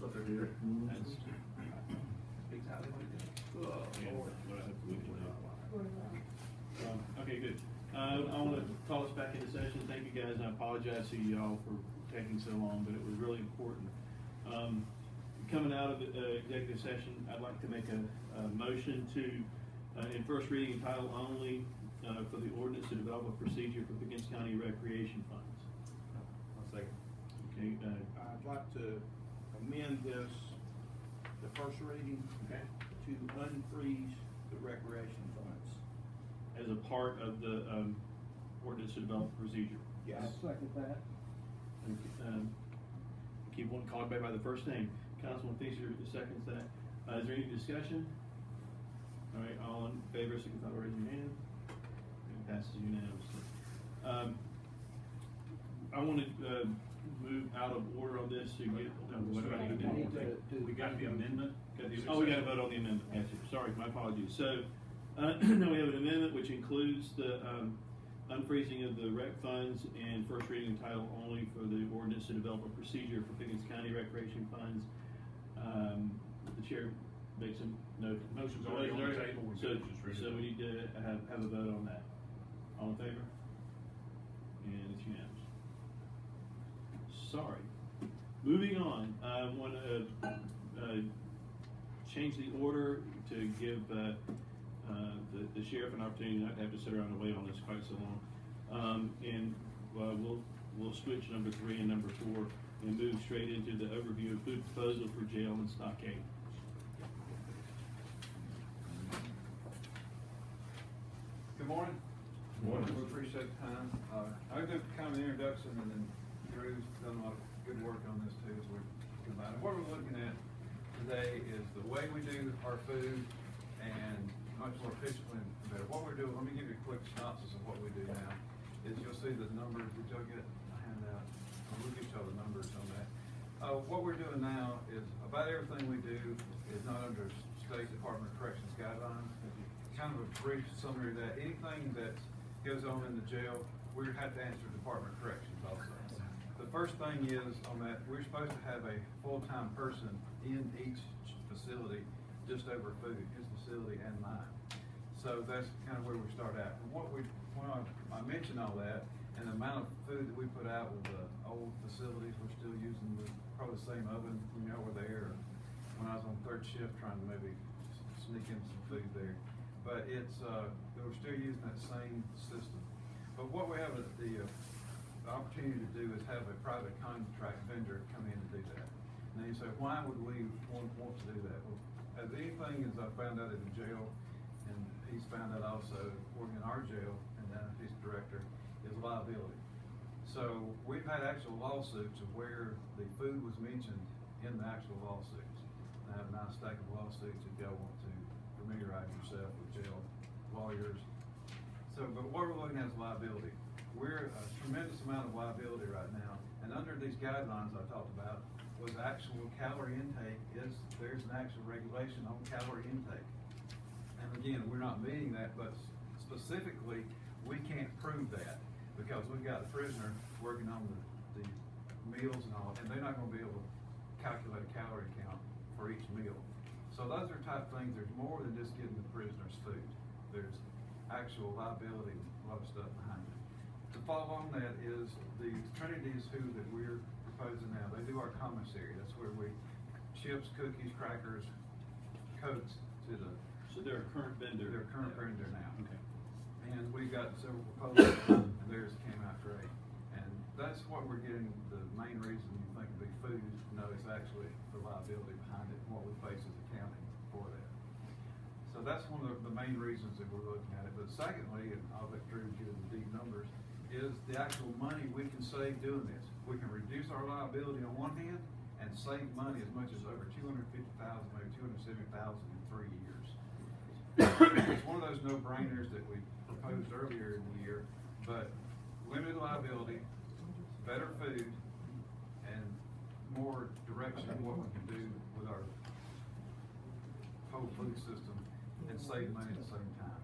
what they're doing. That's Exactly what it is. oh, yeah, what I hope we can do. Okay, good. I want to call us back into session. Thank you guys. I apologize to y'all for taking so long, but it was really important. Coming out of the executive session, I'd like to make a motion to, in first reading title only, for the ordinance to develop a procedure for Pickens County recreation funds. One second. Okay. I'd like to amend this, the first reading, Okay. to unfreeze the recreation funds. As a part of the ordinance to develop a procedure. Yes. I'll second that. Keep one called by the first name. Councilman Fisher seconds that. Is there any discussion? All right, all in favor, signify by raising your hand. It passes unanimously. I want to move out of order on this to get. What do I need to do? We got the amendment. Oh, we got to vote on the amendment. Yes, sorry, my apologies. So, now we have an amendment which includes the unfreezing of the rec funds and first reading of title only for the ordinance to develop a procedure for Pickens County recreation funds. The chair makes a note. Motion's already on the table. We're good. Just ready So we need to have a vote on that. All in favor? And it's unanimous. Sorry. Moving on, I want to change the order to give the sheriff an opportunity not to have to sit around and wait on this quite so long. We'll switch number 3 and number 4 and move straight into the overview of food proposal for jail and stockade. Good morning. Good morning. We appreciate the time. I'll do kind of an introduction, and then Drew's done a lot of good work on this too as we combine it. What we're looking at today is the way we do our food and much more efficiently and better. What we're doing, let me give you a quick synopsis of what we do now, is you'll see the numbers. Did y'all get a handout? We'll get y'all the numbers on that. What we're doing now is about everything we do is not under State Department of Corrections guidelines. Kind of a brief summary of that. Anything that goes on in the jail, we have to answer Department of Corrections also. The first thing is on that, we're supposed to have a full-time person in each facility just over food, his facility and mine. So that's kind of where we start out. And when I mention all that, and the amount of food that we put out with the old facilities, we're still using probably the same oven when y'all were there. When I was on third shift trying to maybe sneak in some food there. But it's, we're still using that same system. But what we have the opportunity to do is have a private contract vendor come in and do that. And then you say, why would we want to do that? Well, as anything as I found out in the jail, and he's found out also working in our jail, and then he's director, is liability. So we've had actual lawsuits of where the food was mentioned in the actual lawsuits. And I have a nice stack of lawsuits if y'all want to familiarize yourself with jail lawyers. So, but what we're looking at is liability. We're a tremendous amount of liability right now, and under these guidelines I talked about was actual calorie intake. There's an actual regulation on calorie intake. And again, we're not meeting that, but specifically, we can't prove that because we've got a prisoner working on the meals and all, and they're not going to be able to calculate a calorie count for each meal. So those are type things. There's more than just getting the prisoner's food. There's actual liability, a lot of stuff behind it. To follow on that is the Trinity's who that we're proposing now. They do our commissary. That's where we chips, cookies, crackers, coats to the. So they're a current vendor. They're a current vendor now. Okay. And we've got several proposals, and theirs came out great. And that's what we're getting. The main reason you think it'd be food, no, it's actually the liability behind it, and what we face as a county for that. So that's one of the main reasons that we're looking at it. But secondly, and I'll let Drew give the deep numbers, is the actual money we can save doing this. We can reduce our liability on one hand and save money as much as over $250,000, maybe $270,000 in 3 years. It's one of those no-brainers that we proposed earlier in the year, but limited liability, better food, and more direction of what we can do with our whole food system and save money at the same time.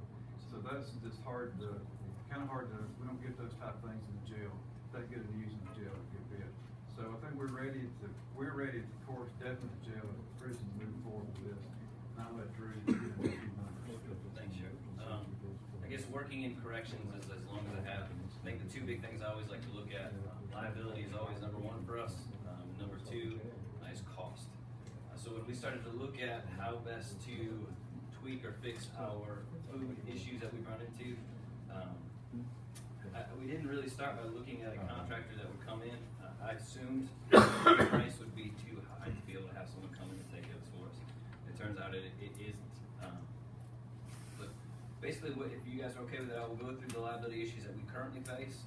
So that's just kind of hard to, we don't get those type of things in the jail. They get it used in the jail a good bit. So I think we're ready to, we're we're ready, of course, definitely jail, and prison move forward with this. And I'll let Drew give you a few numbers. Thanks, Sheriff. I guess working in corrections is as long as I have. I think the two big things I always like to look at, liability is always number one for us. Number two is cost. So when we started to look at how best to tweak or fix our food issues that we run into, we didn't really start by looking at a contractor that would come in. I assumed the price would be too high to be able to have someone come in and take those for us. It turns out it isn't. But basically, if you guys are okay with it, I will go through the liability issues that we currently face,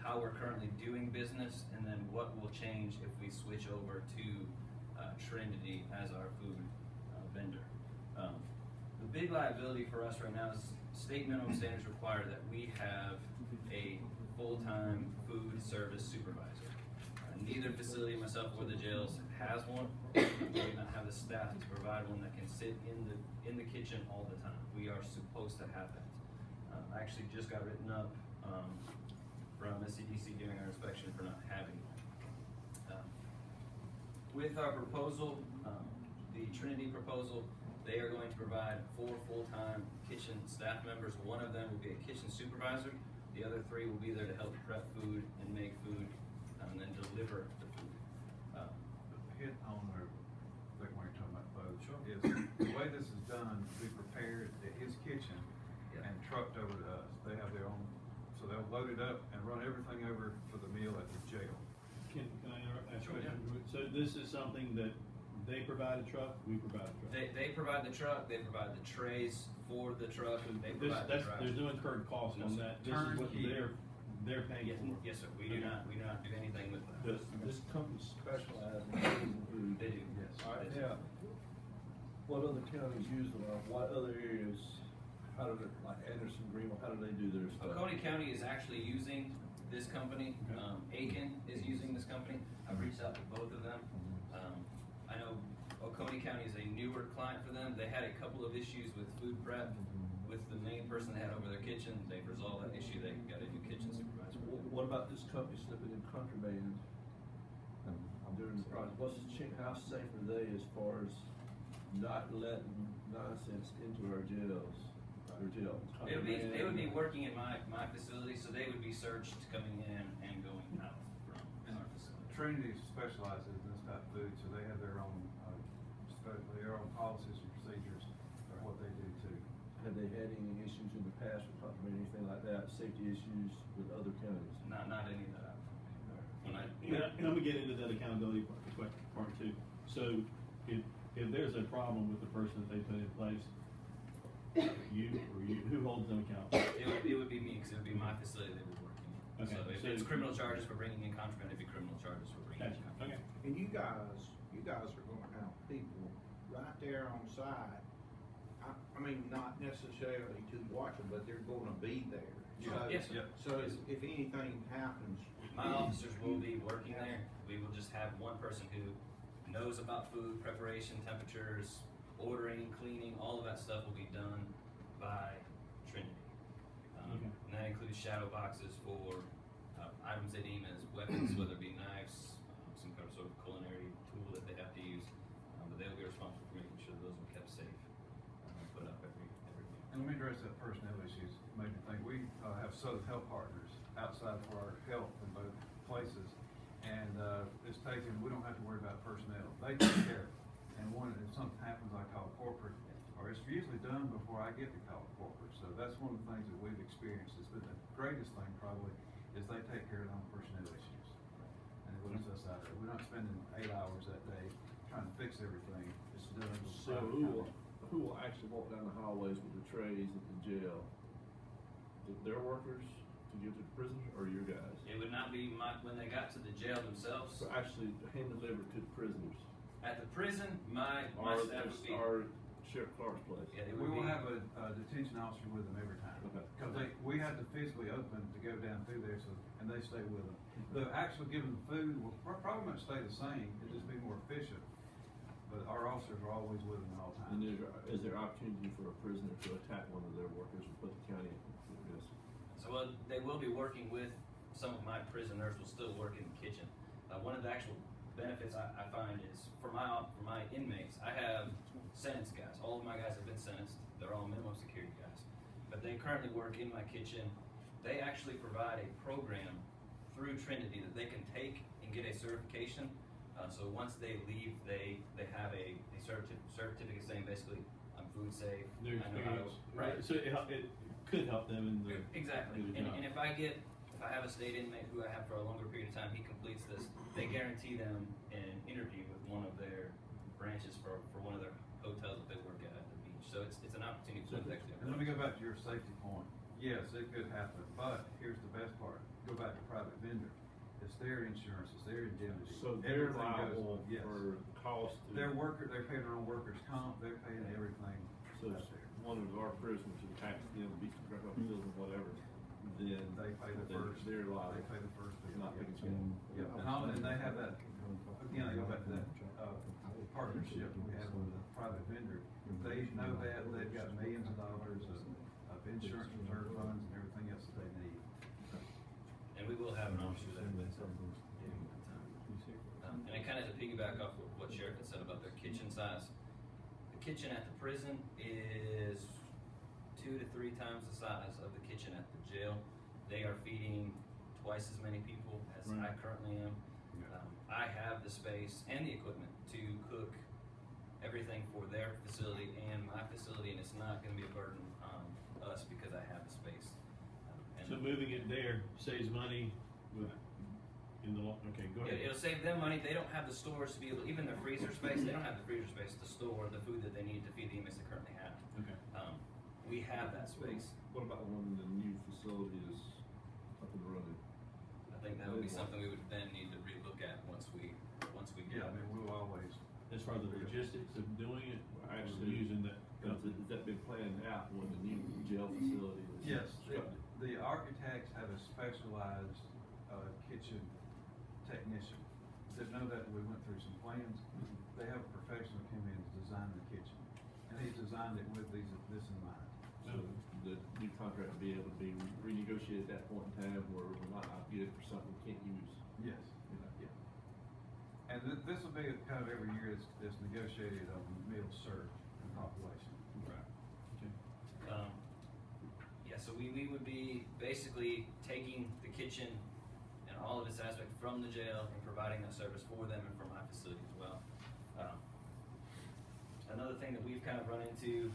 how we're currently doing business, and then what will change if we switch over to Trinity as our food vendor. The big liability for us right now is state minimum standards require that we have a full-time food service supervisor. Neither facility, myself or the jails, has one. We do not have the staff to provide one that can sit in the kitchen all the time. We are supposed to have that. I actually just got written up from SCDC during our inspection for not having one. With our proposal, the Trinity proposal, they are going to provide 4 full-time kitchen staff members. One of them will be a kitchen supervisor. The other 3 will be there to help prep food and make food and then deliver the food. Hit on the, like when you're talking about food, is the way this is done, we prepared at his kitchen and trucked over to us. They have their own, so they'll load it up and run everything over for the meal at the jail. Can I interrupt? Sure, yeah. So this is something that they provide a truck, we provide a truck? They provide the truck, they provide the trays for the truck, they provide the driver. There's no incurred cost on that. This is what they're paying Yes, for. yes, sir. We do not do anything with that. Does this company specialize in food? They do. Yes. All right, now, what other counties use them, or what other areas, how do they, like Anderson, Greenville, how do they do their stuff? Oconee County is actually using this company. Aiken is using this company. I've reached out to both of them. I know Oconee County is a newer client for them. They had a couple of issues with food prep with the main person they had over their kitchen. They've resolved that issue. They got a new kitchen supervisor. What about this company slipping in contraband during the project? How safe are they as far as not letting nonsense into our jails? They would be working in my facility, so they would be searched coming in and going out from our facility. Trinity specializes in this type of food, so they have their own policies and procedures for what they do too. Have they had any issues in the past with contraband, anything like that, safety issues with other counties? Not any of that. And I'm gonna get into that accountability part too. So if there's a problem with the person that they put in place, who holds them accountable? It would be me, because it would be my facility they were working in. Okay, So if it's criminal charges for bringing in contraband, it'd be criminal charges for bringing in Gotcha. contraband. Okay. And you guys are gonna have people right there on site. I mean, not necessarily to watch them, but they're gonna be there. Sure. So- Yes, sir. So if anything happens. My officers will be working there. We will just have one person who knows about food preparation, temperatures, ordering, cleaning, all of that stuff will be done by Trinity. Okay. And that includes shadow boxes for items they deem as weapons, whether it be knives, some kind of sort of culinary tool that they have to use. But they'll be responsible for making sure those are kept safe, put up every week. And let me address that personnel issues. Made me think, we have Southern Health Partners outside for our health in both places. And it's taken, we don't have to worry about personnel. They take care of it. And if something happens, I call corporate, or it's usually done before I get to call corporate. So that's one of the things that we've experienced. It's been the greatest thing probably, is they take care of their own personnel issues. And it leaves us out there. We're not spending 8 hours that day trying to fix everything. It's done. So who will actually walk down the hallways with the trays at the jail? Their workers to give to the prisoners, or your guys? It would not be when they got to the jail themselves. So actually hand delivered to the prisoners? At the prison, my staff would be. Or Sheriff Clark's place? Yeah, it We would will be. have a detention officer with them every time. Okay. Because we have to physically open to go down through there, so, and they stay with them. The actual giving the food will probably not stay the same, it'll just be more efficient. But our officers are always with them at all And times. is there opportunity for a prisoner to attack one of their workers and put the county at risk? So they will be working with some of my prisoners will still work in the kitchen. One of the actual benefits I find is for my inmates, I have sentenced guys. All of my guys have been sentenced. They're all minimum security guys, but they currently work in my kitchen. They actually provide a program through Trinity that they can take and get a certification. So once they leave, they have a certificate saying basically I'm food safe. Their I know how to, experience, right? So it could help them in the Exactly. do the And job. if I have a state inmate who I have for a longer period of time, he completes this, they guarantee them an interview with one of their branches for one of their hotels that they work at the beach. So it's an opportunity for them to actually. And let me go back to your safety point. Yes, it could happen, but here's the best part. Go back to private vendor. It's their insurance, it's their indemnity. So they're Everything goes- liable yes. for cost. They're paying their own workers' comp, they're paying everything. So out if there. one of our prisoners attacks them, beats the crap out of them, whatever, then They pay the first. they're liable. They pay the first. It's not bill. picking Yeah, and they have that, again, I go back to that, partnership we have with a private vendor. They know that, they've got millions of dollars of insurance reserve funds and everything else that they need. And we will have an officer there. And it kind of to piggyback off of what Sheriff had said about their kitchen size. The kitchen at the prison is 2 to 3 times the size of the kitchen at the jail. They are feeding twice as many people as I Right. currently am. I have the space and the equipment to cook everything for their facility and my facility, and it's not going to be a burden on us because I have the space. So moving it there saves money with, in the long, okay, go ahead. It'll save them money. They don't have the stores to be able, even their freezer space, they don't have the freezer space to store the food that they need to feed the inmates they currently have. Okay. We have that space. What about when the new facility is up and running? I think that would be something we would then need to relook at once we get. Yeah, I mean, we'll always. As far as the logistics of doing it, actually using that, has that been planned out when the new jail facility is Yes, constructed? the architects have a specialized, kitchen technician. That know that we went through some plans. They have a professional come in to design the kitchen. And he's designed it with this in mind. So the new contract will be able to be renegotiated at that point in time where we might not get it for something we can't use. Yes, yeah. And this will be kind of every year it's negotiated on meal served and population. Right. Okay. Yeah, so we would be basically taking the kitchen and all of its aspects from the jail and providing that service for them and for my facility as well. Another thing that we've kind of run into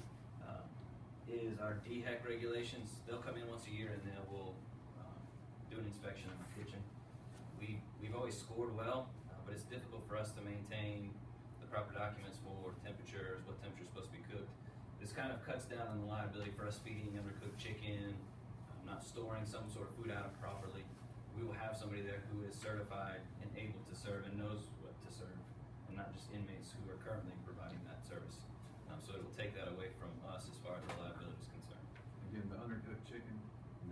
is our DHEC regulations. They'll come in once a year and they will do an inspection of my kitchen. We've always scored well, but it's difficult for us to maintain the proper documents for temperatures, what temperature is supposed to be cooked. This kind of cuts down on the liability for us feeding undercooked chicken, not storing some sort of food out properly. We will have somebody there who is certified and able to serve and knows what to serve, and not just inmates who are currently providing that service. So it will take that away from us as far as the liability is concerned. Again, the undercooked chicken,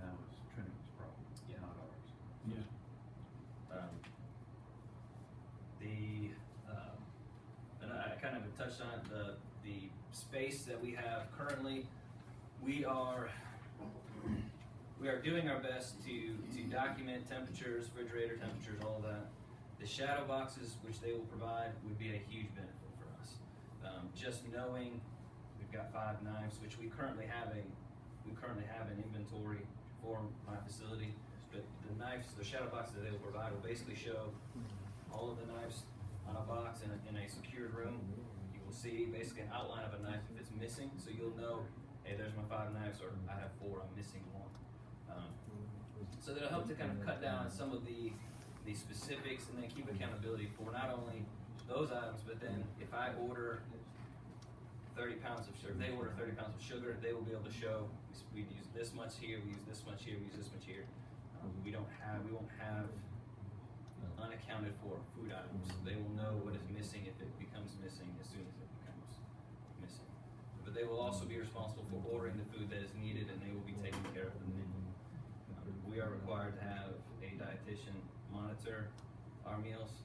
now it's Trinity's problem, Yeah. not ours. Yeah. And I kind of touched on it, the space that we have currently, we are doing our best to document temperatures, refrigerator temperatures, all of that. The shadow boxes, which they will provide, would be a huge benefit for us. Just knowing we've got 5 knives, which we currently have an inventory for my facility. But the knives, the shadow boxes that they will provide will basically show all of the knives on a box in a secured room. You will see basically an outline of a knife if it's missing, so you'll know, hey, there's my 5 knives, or I have 4, I'm missing 1. So that'll help to kind of cut down on some of the specifics and then keep accountability for not only those items, but then if I order 30 pounds of sugar, if they order 30 pounds of sugar, they will be able to show we use this much here, we use this much here, we use this much here. We won't have unaccounted for food items. They will know what is missing if it becomes missing as soon as it becomes missing. But they will also be responsible for ordering the food that is needed, and they will be taking care of the menu. We are required to have a dietitian monitor our meals.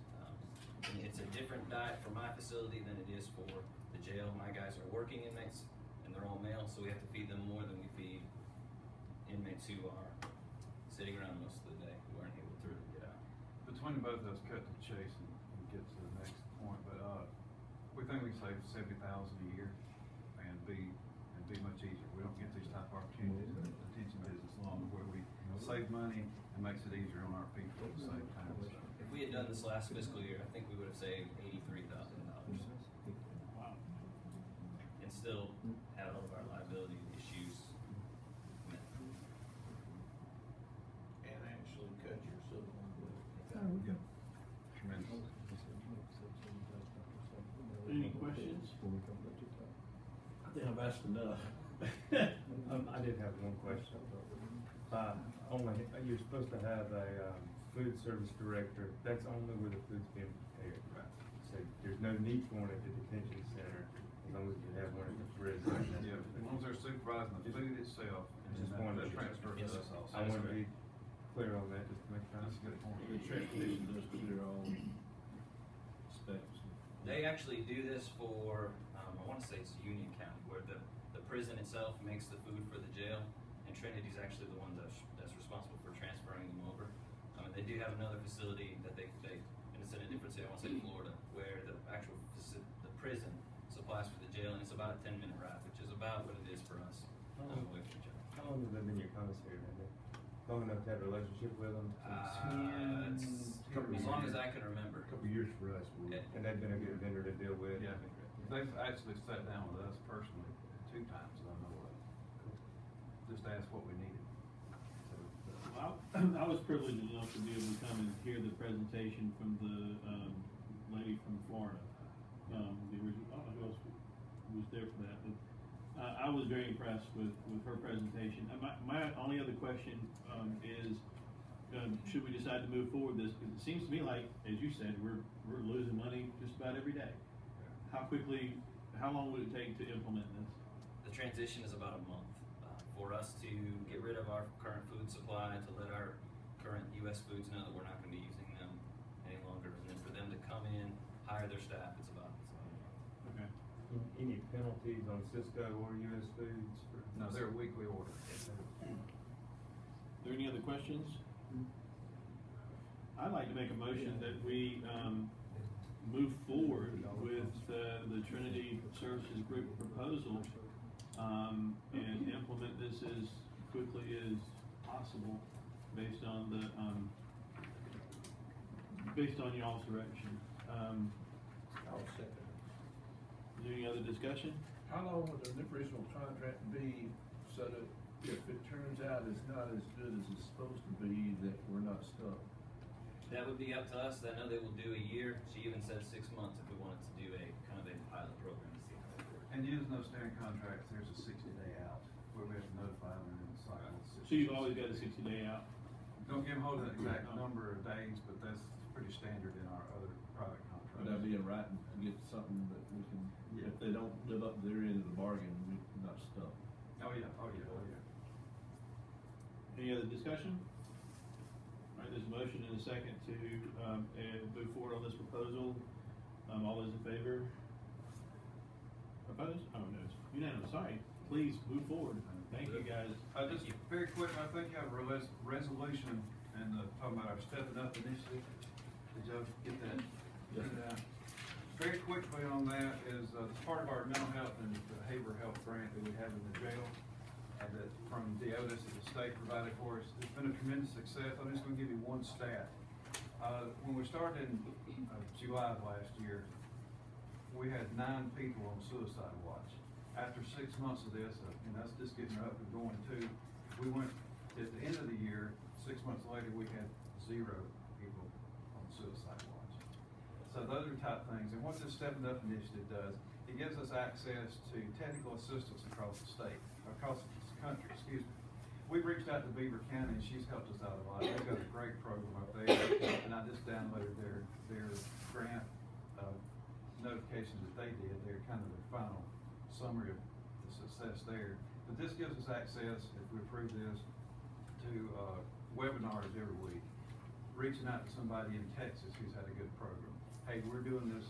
And it's a different diet for my facility than it is for the jail. My guys are working inmates, and they're all male, so we have to feed them more than we feed inmates who are sitting around most of the day, who aren't able to really get out. Between both of us, cut to the chase and get to the next point, but, we think we can save 70,000 a year and be much easier. We don't get these type of opportunities in the detention business long where we save money and makes it easier on our people at the same time, so. If we had done this last fiscal year, I think we would have saved $83,000. Wow. And still had all of our liability issues met. And actually cut your civil. Yeah. Tremendous. Any questions? I think I've asked enough. I did have one question. You're supposed to have a food service director, that's only where the food's being prepared. Right. So there's no need for one at the detention center, as long as you have one at the prison. Yeah, as long as they're supervising the food itself, and Just then wanted that to- transfer to us also. I want to be clear on that, just to make sure. That's a good point. The transportation does clear all specs. They actually do this for, I want to say it's Union County, where the prison itself makes the food for the jail, and Trinity's actually the one that's responsible for transferring them over. And they do have another facility that they, and it's in a different city, I want to say Florida, where the actual the prison supplies for the jail, and it's about a 10-minute ride, which is about what it is for us. Away from jail. How long have they been your commissary, man? Long enough to have a relationship with them? It's as long as I can remember. Couple years for us. And they've been a good vendor to deal with? Yeah, they've actually sat down with us personally 2 times that I know of, just to ask what we needed. So, I was privileged enough to be able to come and hear the presentation from the lady from Florida. The original, I don't know who else was there for that, but I was very impressed with her presentation. My only other question is, should we decide to move forward with this? Because it seems to me like, as you said, we're losing money just about every day. How long would it take to implement this? The transition is about a month. For us to get rid of our current food supply, to let our current U.S. Foods know that we're not going to be using them any longer, and then for them to come in, hire their staff, it's about a month. Okay. Any penalties on Cisco or US Foods? no, they're a weekly order. Are there any other questions? I'd like to make a motion that we move forward with the Trinity Services Group proposal and implement this as quickly as possible based on y'all's direction. I'll second it. Is there any other discussion? How long would the original contract be so that if it turns out it's not as good as it's supposed to be, that we're not stuck? That would be up to us. I know they will do a year. She even said 6 months if we wanted to do a kind of a pilot program to see how that works. And use no standard contracts, there's a 60-day out, where we have to notify them in the cycle. So you've always got a 60-day out? Don't give them hold of the exact number of days, but that's pretty standard in our other private contracts. Would that be in writing to get something that we can, if they don't live up to their end of the bargain, we're not stuck? Oh, yeah, oh, yeah, oh, yeah. Any other discussion? All right, there's a motion and a second to move forward on this proposal. All those in favor? Opposed? Oh, no, it's unanimous. Sorry. Please move forward. Thank you, guys. Just very quick, I think you have a resolution and talking about our Stepping Up initiative. Did y'all get that? Yes. Very quickly on that is part of our mental health and behavioral health grant that we have in the jail that from DOTIS that the state provided for us. It's been a tremendous success. I'm just going to give you one stat. When we started in July of last year, we had 9 people on suicide watch. After 6 months of this, and that's just getting up and going too, we went at the end of the year, 6 months later, we had 0 people on suicide watch. So those are type things. And what this Stepping Up initiative does, it gives us access to technical assistance across the state, across the country, excuse me. We've reached out to Beaver County and she's helped us out a lot. They've got a great program up there. And I just downloaded their grant notifications that they did. They're kind of their final summary of the success there. But this gives us access, if we approve this, to webinars every week. Reaching out to somebody in Texas who's had a good program. Hey, we're doing this,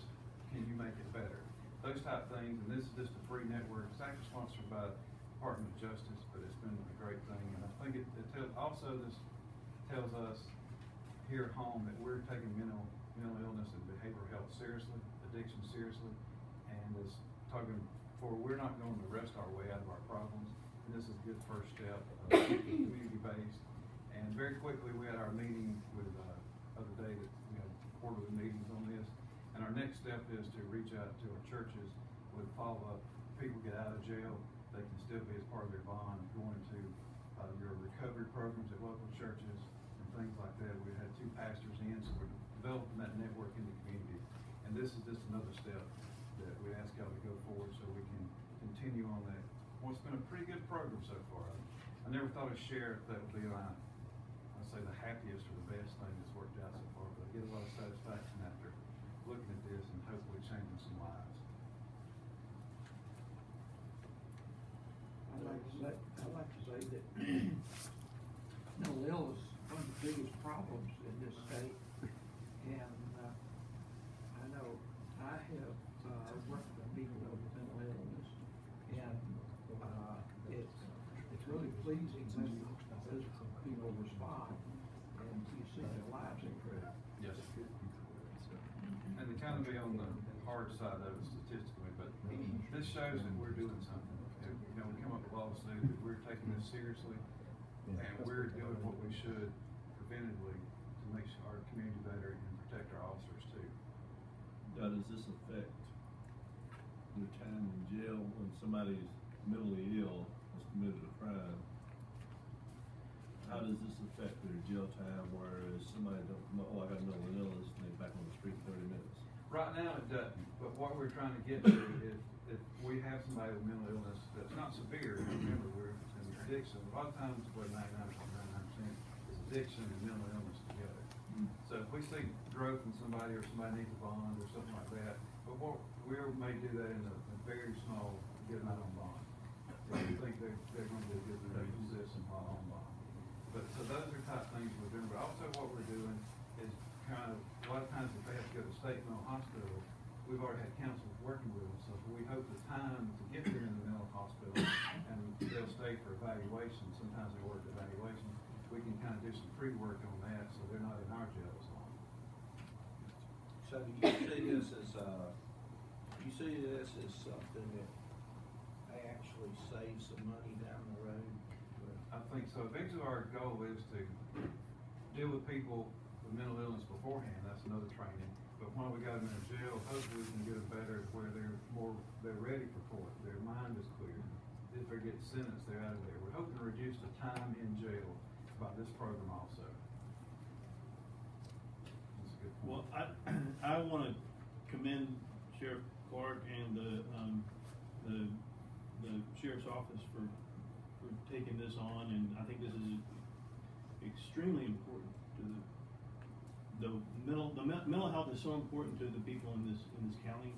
can you make it better? Those type things, and this is just a free network. It's actually sponsored by the Department of Justice, but it's been a great thing. And I think it also this tells us here at home that we're taking mental illness and behavioral health seriously, addiction seriously, and is talking for, we're not going to rest our way out of our problems, and this is a good first step, community-based. And very quickly, we had our meeting with, other day that we had quarterly meetings on this, and our next step is to reach out to our churches with follow-up. People get out of jail, they can still be as part of their bond, going to your recovery programs at local churches and things like that. We had 2 pastors in, so we're developing that network in the community. And this is just another step that we ask y'all to go forward so we can continue on that. Well, it's been a pretty good program so far. I never thought a sheriff that would be I'd say the happiest or the best thing that's worked out so far, but I get a lot of satisfaction after looking at this and hopefully changing some lives. I'd like to say that mental illness is one of the biggest problems in this state. And I know I have worked with people with mental illness, and it's really pleasing when those people respond and you see their lives improve. Yes. And to kind of be on the hard side of it statistically, but this shows that we're doing something. You know, we come up with lawsuits, that we're taking this seriously, and we're doing what we should preventatively to make our community better and protect our officers too. Now, does this affect their time in jail when somebody's mentally ill, has committed a crime? How does this affect their jail time, whereas somebody don't know, oh, I got a mental illness, and they're back on the street in 30 minutes? Right now it doesn't, but what we're trying to get to is if we have somebody with mental illness that's not severe, remember we're in addiction, a lot of times what 99% is addiction and mental illness together. So if we see growth in somebody or somebody needs a bond or something like that, but what we may do that in a very small, get them out on bond. If we think they're going to do good, then they can this and file on bond. But so those are type things we're doing, but also what we're doing is kind of, a lot of times if they have to go to state mental hospital, we've already had counselors working with them, so we hope the time to get them in the mental hospital and they'll stay for evaluation, sometimes they work evaluation, we can kind of do some pre-work on that so they're not in our jail as long. So do you see this as something that they actually save some money down the road? I think so. Eventually our goal is to deal with people with mental illness beforehand, that's another training. But when we got them in jail, hopefully we can get them better where they're ready for court, their mind is clear. If they get sentenced, they're out of there. We're hoping to reduce the time in jail by this program also. That's a good point. Well, I want to commend Sheriff Clark and the Sheriff's Office for taking this on, and I think this is extremely important to the mental health is so important to the people in this county.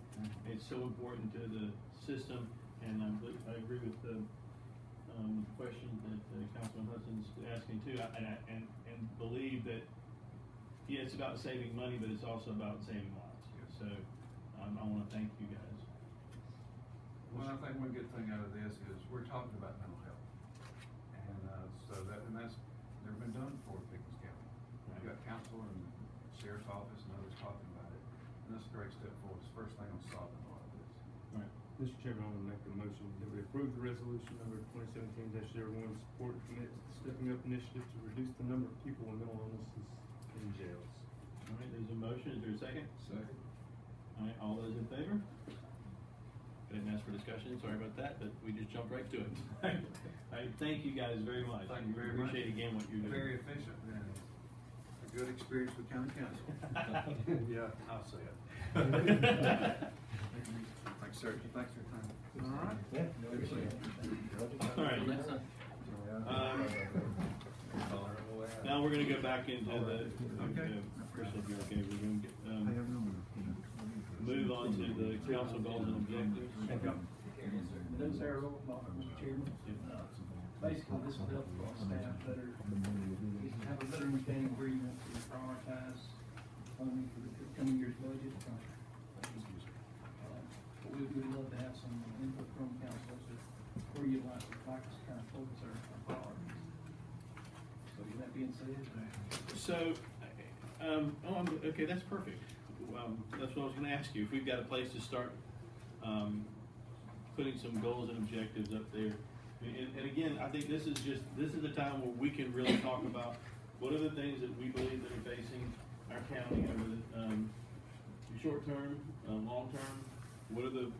It's so important to the system, and I agree with the question that Councilman Hudson's asking too, and believe that it's about saving money, but it's also about saving lives. So I want to thank you guys. Well, I think one good thing out of this is we're talking about mental health, and that's never been done before in Pickens County. We've got council and Sheriff's Office and others talking about it, and that's a great step forward. It's the first thing on solving a lot of this. All right, Mr. Chairman, I want to make a motion that we approve the resolution number 2017-01, support and commit to the Stepping Up initiative to reduce the number of people with mental illnesses in jails. All right, there's a motion. Is there a second? Second. All right, all those in favor? I didn't ask for discussion, sorry about that, but we just jumped right to it. All right, thank you guys very much. Thank you very much. Appreciate again what you're doing. Very efficient and a good experience with county council. Yeah, I'll say it. Thanks, sir. Thanks for your time. All right. Yeah. All right. Now we're gonna go back into the, Chris, if you're okay, we're gonna get, move on to the council goals and objectives. Those are roll call, Mr. Chairman. Basically, this will help our staff better, have a better understanding where you want to prioritize funding for the coming year's budget. But we would love to have some input from council as to where you'd like to kind of focus our priorities. So with that being said, So, Okay, that's perfect. That's what I was gonna ask you, if we've got a place to start, putting some goals and objectives up there. And again, I think this is the time where we can really talk about what are the things that we believe that are facing our county over the short term, long term, where do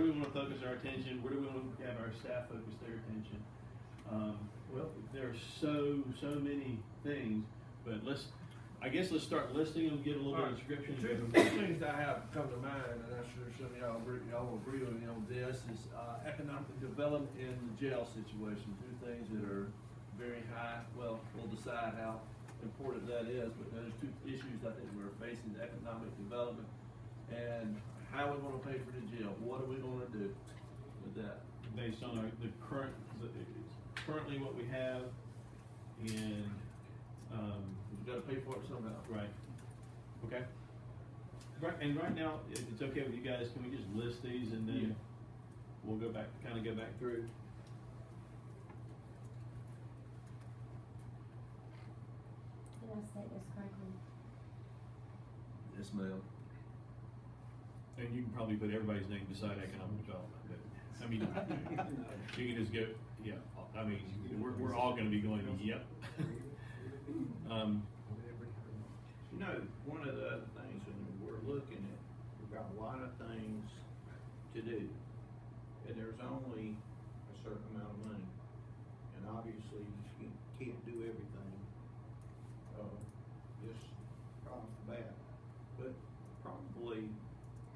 we wanna focus our attention, where do we wanna have our staff focus their attention? Well, there are so many things, but I guess let's start listing them, give a little bit of description. Two things that I have come to mind, and I'm sure some of y'all will agree with me on this, is economic development in the jail situation. Two things that are very high. Well, we'll decide how important that is, but those two issues I think we're facing: economic development and how we want to pay for the jail. What are we going to do with that? Based on currently what we have, and We've got to pay for it somehow. right, okay. And right now, if it's okay with you guys, can we just list these and then we'll go back through? Did I say this correctly? Yes, ma'am. And you can probably put everybody's name beside economic development, but, I mean, you can just go, yeah, I mean, we're all gonna be going, yep. You know, one of the other things, when we're looking at, we've got a lot of things to do, and there's only a certain amount of money. And obviously, you can't do everything, just right off the bat. But probably,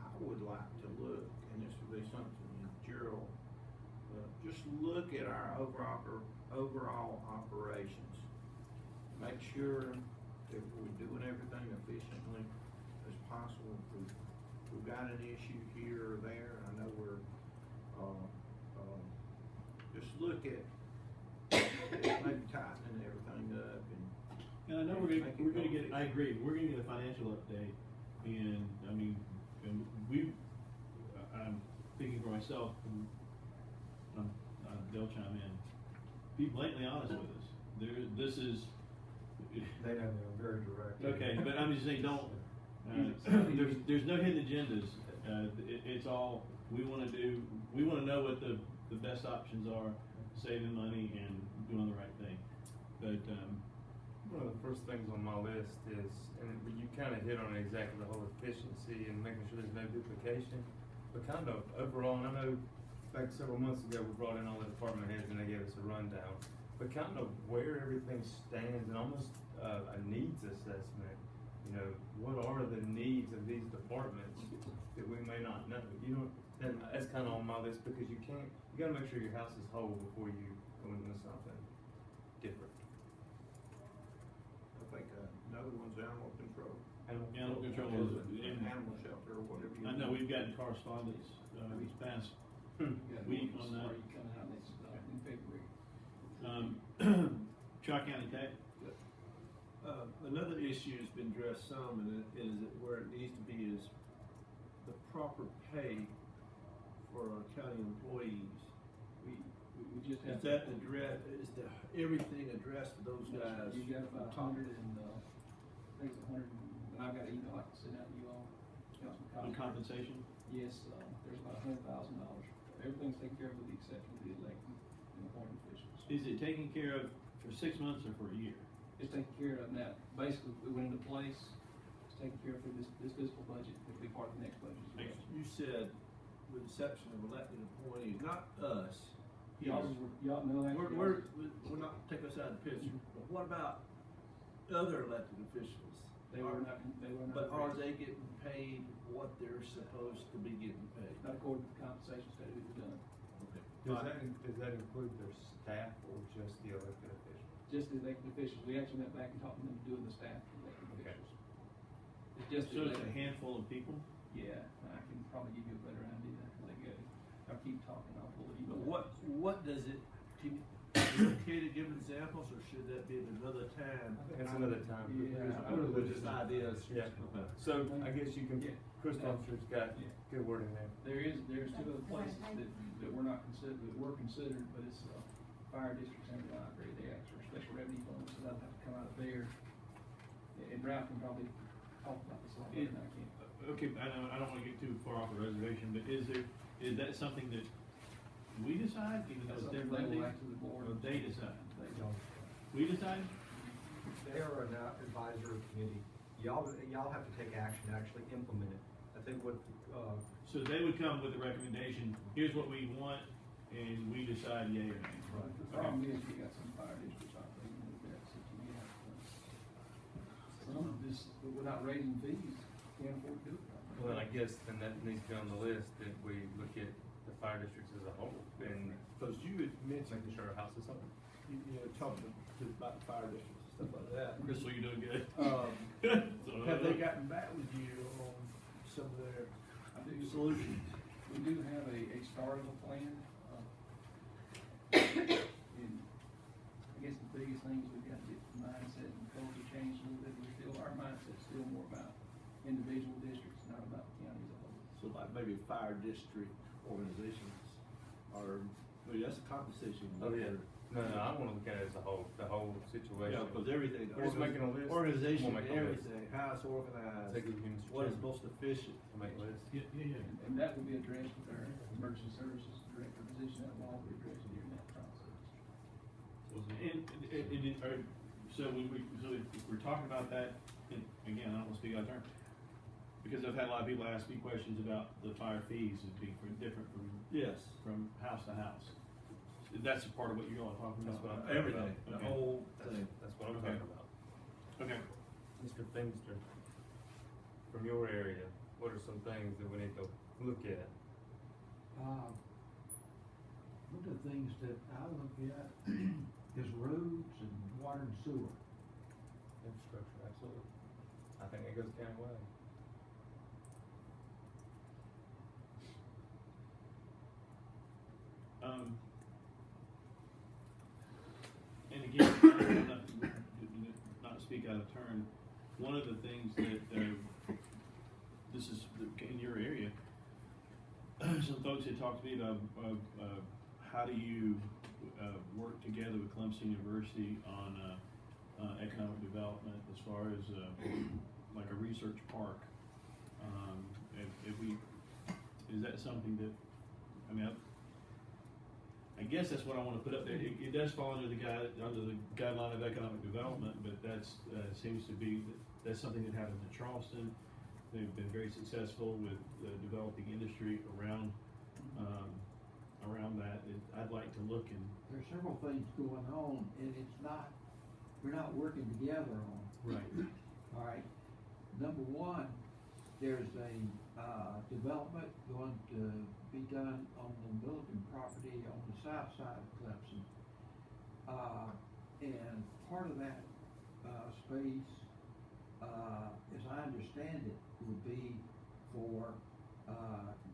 I would like to look, and this would be something that Gerald, just look at our overall operations. Make sure that we're doing everything efficiently as possible. If we've got an issue here or there, I know we're, just look at maybe tightening everything up And I know we're gonna get, I agree, we're gonna get a financial update, and, I mean, and I'm speaking for myself, and, they'll chime in. Be blatantly honest with us. This is. They know they're very direct. Okay, but I'm just saying, don't, there's no hidden agendas. It's all, we wanna know what the best options are, saving money and doing the right thing. But, one of the first things on my list is, and you kind of hit on it exactly, the whole efficiency and making sure there's no duplication. But kind of overall, and I know like several months ago, we brought in all the department heads and they gave us a rundown. But kind of where everything stands and almost a needs assessment. You know, what are the needs of these departments that we may not know? You know, and that's kind of on my list because you gotta make sure your house is whole before you go into something different. I think another one's animal control. Animal control is, Animal shelter or whatever you. I know we've gotten correspondence, these past week on that. Coming out next, in February. Tri-County Tech. Another issue has been addressed some, and it is where it needs to be is the proper pay for our county employees. We just have. Is that everything addressed for those guys? You got about 100 and, I think it's 100, and I've got an email I can send out to you all. On compensation? Yes, there's about $100,000. Everything's taken care of with the exception of the elected and appointed officials. Is it taken care of for 6 months or for a year? It's taken care of now. Basically, we went into place. It's taken care of through this fiscal budget. It'll be part of the next budget as well. You said with the exception of elected employees, not us. Y'all know that. We're not taking us out of the picture, but what about other elected officials? They were not. But are they getting paid what they're supposed to be getting paid? Not according to the compensation study that was done. Okay. Does that include their staff or just the elected officials? Just the elected officials. We actually went back and talked to them doing the staff for elected Okay. officials. It's just So it's a elected. handful of people? Yeah, I can probably give you a better idea. Let go. I'll keep talking. I'll pull it. But what does it? Is it okay to give examples, or should that be at another time? That's another time. Yeah. I don't know what this idea is. Yeah. So I guess you can, Crystal Officer's got good word in there. There's two other places that were not considered, that were considered, but it's fire districts and the library. They actually are special revenue funds, so that'll have to come out of there. and Ralph can probably talk about this a lot better than I can. Okay, I don't wanna get too far off the reservation, but is that something that we decide, even though That's it's something their they go funding? back to the board. Or they decide? They don't. We decide? They are an advisory committee. Y'all have to take action to actually implement it. I think what, So they would come with a recommendation, here's what we want, and we decide yea or nay. The problem is you got some fire districts operating with that, so you have, some just, without raising fees, can't afford to do it. Well, I guess then that needs to be on the list, that we look at the fire districts as a whole, and Cause you had mentioned, making sure our house is open. you know, talking about the fire districts and stuff like that. Crystal, you doing good? So, Have they gotten back with you on some of their I do, solutions? we do have a start of a plan, and I guess the biggest thing is we've got to get the mindset and culture changed a little bit, our mindset's still more about individual districts, not about the county as a whole. So like maybe fire district organizations are, maybe that's a compensation. Oh, yeah. No, I wanna look at it as a whole, the whole situation. Yeah, cause everything. We're just making a list. Organization, We'll make a list. everything, how it's organized, Take it with you, Mr. what is Chairman. most efficient. We'll make a list. Yeah. And that will be addressed with our emergency services director position, that will all be addressed during that process. So if we're talking about that, and again, I don't wanna speak out of turn, because I've had a lot of people ask me questions about the fire fees as being different Yes. from house to house. That's a part of what you're all talking That's about? what I'm talking Everything, about. the Okay. whole thing. That's what I'm Okay. talking about. Okay. Mr. Finster, from your area, what are some things that we need to look at? One of the things that I look at is roads and water and sewer. Infrastructure, absolutely. I think that goes a county way. And again, not to speak out of turn, one of the things that, this is in your area, some folks had talked to me about, how do you, work together with Clemson University on, economic development as far as, like a research park? If we, is that something that, I mean, I guess that's what I wanna put up there. It does fall under the guideline of economic development, but that's, seems to be, that's something that happens in Charleston. They've been very successful with developing industry around that. I'd like to look and. There's several things going on, and we're not working together on. Right. All right, number one, there's a, development going to be done on the Milliken property on the south side of Clemson. And part of that, space, as I understand it, will be for,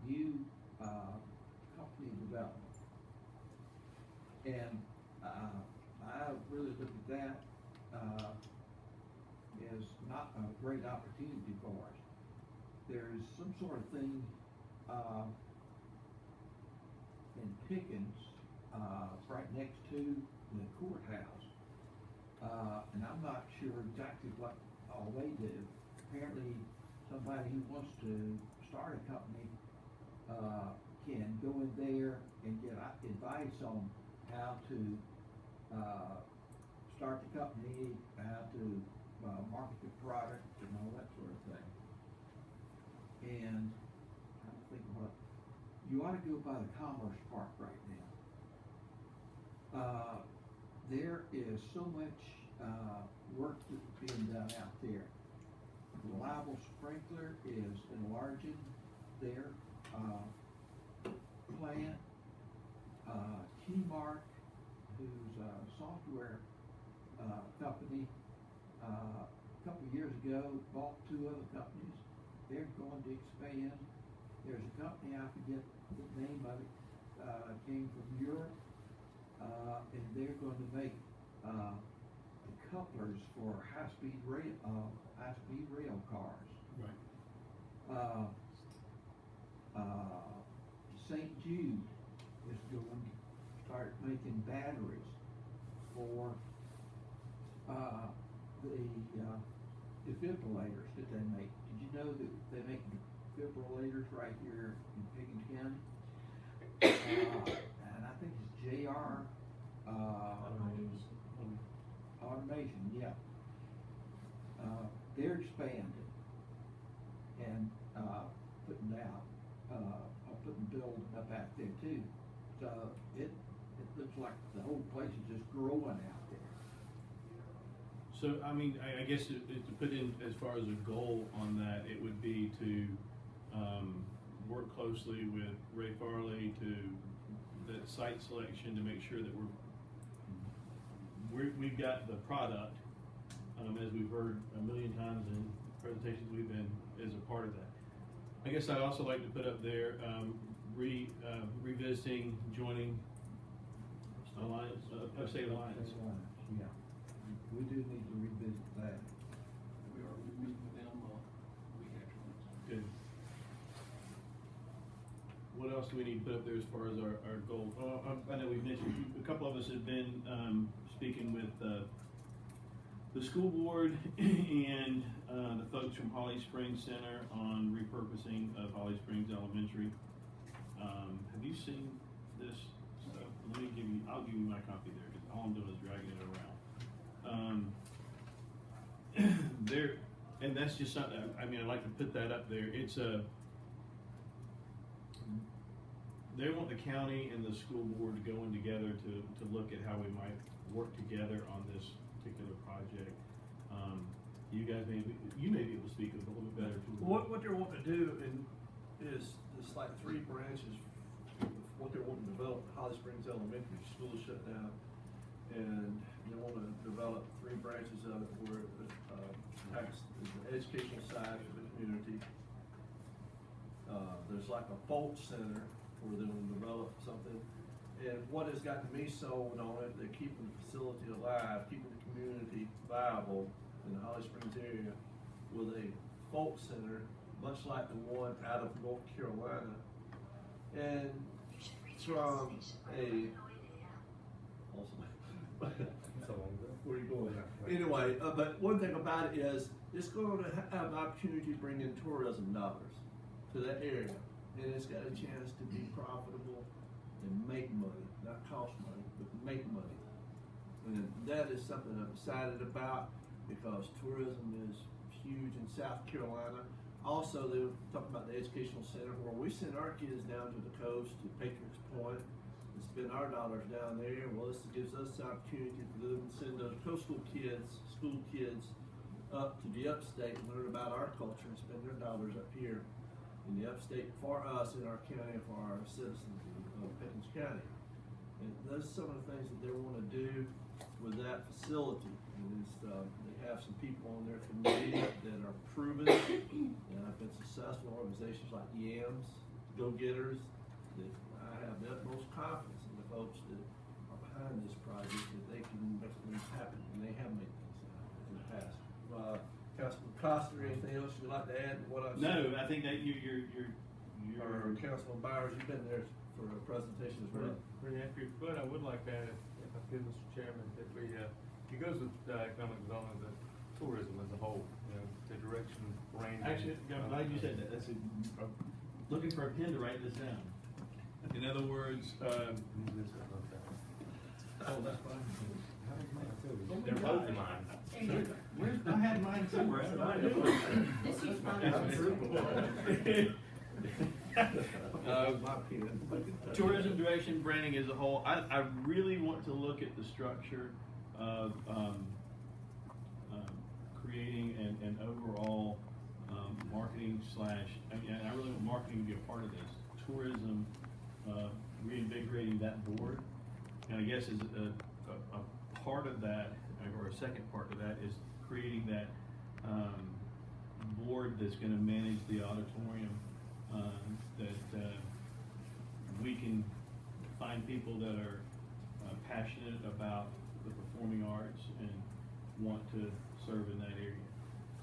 new, company development. And, I really look at that, as not a great opportunity for us. There's some sort of thing, in Pickens, right next to the courthouse. And I'm not sure exactly what all they do. Apparently, somebody who wants to start a company, can go in there and get advice on how to, start the company, how to, market the product and all that sort of thing. And I think what, you ought to go by the Commerce Park right now. There is so much, work that's being done out there. Reliable Sprinkler is enlarging their, plant. Keymark, who's a software, company, a couple of years ago, bought two other companies. They're going to expand. There's a company, I forget the name of it, came from Europe, and they're going to make, the couplers for high-speed rail cars. Right. St. Jude is going to start making batteries for, the, defibrillators that they make. Did you know that they make defibrillators right here in Pickens County? And I think it's JR, Automation, yeah. They're expanding and, putting building up out there too. So it looks like the whole place is just growing out there. So, I mean, I guess to put in as far as a goal on that, it would be to, work closely with Ray Farley to that site selection to make sure that we've got the product, as we've heard a million times in presentations we've been as a part of that. I guess I'd also like to put up there, revisiting, joining Alliance, Upstate Alliance. Yeah, we do need to revisit that. We are meeting with them, a week after next. Good. What else do we need to put up there as far as our goals? I know we've mentioned, a couple of us have been, speaking with, the school board and, the folks from Holly Springs Center on repurposing of Holly Springs Elementary. Have you seen this stuff? I'll give you my copy there, because all I'm doing is dragging it around. And that's just something, I mean, I'd like to put that up there. It's they want the county and the school board to go in together to look at how we might work together on this particular project. You guys you may be able to speak a little bit better too. What they're wanting to do is like 3 branches of what they're wanting to develop. Holly Springs Elementary School is shut down, and they want to develop 3 branches of it where the educational side for the community. There's like a Folk Center where they will develop something. And what has gotten me sold on it, they're keeping the facility alive, keeping the community viable in the Holly Springs area with a Folk Center, much like the one out of North Carolina. And from a, where are you going? Anyway, but one thing about it is it's going to have an opportunity to bring in tourism dollars to that area. And it's got a chance to be profitable and make money, not cost money, but make money. And that is something I'm excited about because tourism is huge in South Carolina. Also, they were talking about the educational center where we send our kids down to the coast to Patriots Point and spend our dollars down there. Well, this gives us the opportunity for them to send those coastal kids, school kids, up to the upstate and learn about our culture and spend their dollars up here in the upstate for us in our county and for our citizens of Pickens County. And those are some of the things that they want to do with that facility. And they have some people on their committee that are proven and have been successful organizations like YAMS, Go-Getters, that I have the utmost confidence in the folks that are behind this project that they can make things happen, and they have made things happen in the past. Councilman Costa, anything else you'd like to add to what I've said? No, I think that you're Or Councilman Byers, you've been there for a presentation as well. Pretty accurate, but I would like to add, if I could, Mr. Chairman, that it goes with economic development, but tourism as a whole, the direction range. Actually, I'm glad you said that. That's looking for a pen to write this down. In other words, Oh, that's fine. They're both mine. I had mine somewhere. This is fine. My pen. Tourism direction branding as a whole, I really want to look at the structure of creating an overall marketing and I really want marketing to be a part of this. Tourism, reinvigorating that board. And I guess as a part of that, or a second part of that, is creating that board that's going to manage the auditorium. That we can find people that are passionate about the performing arts and want to serve in that area.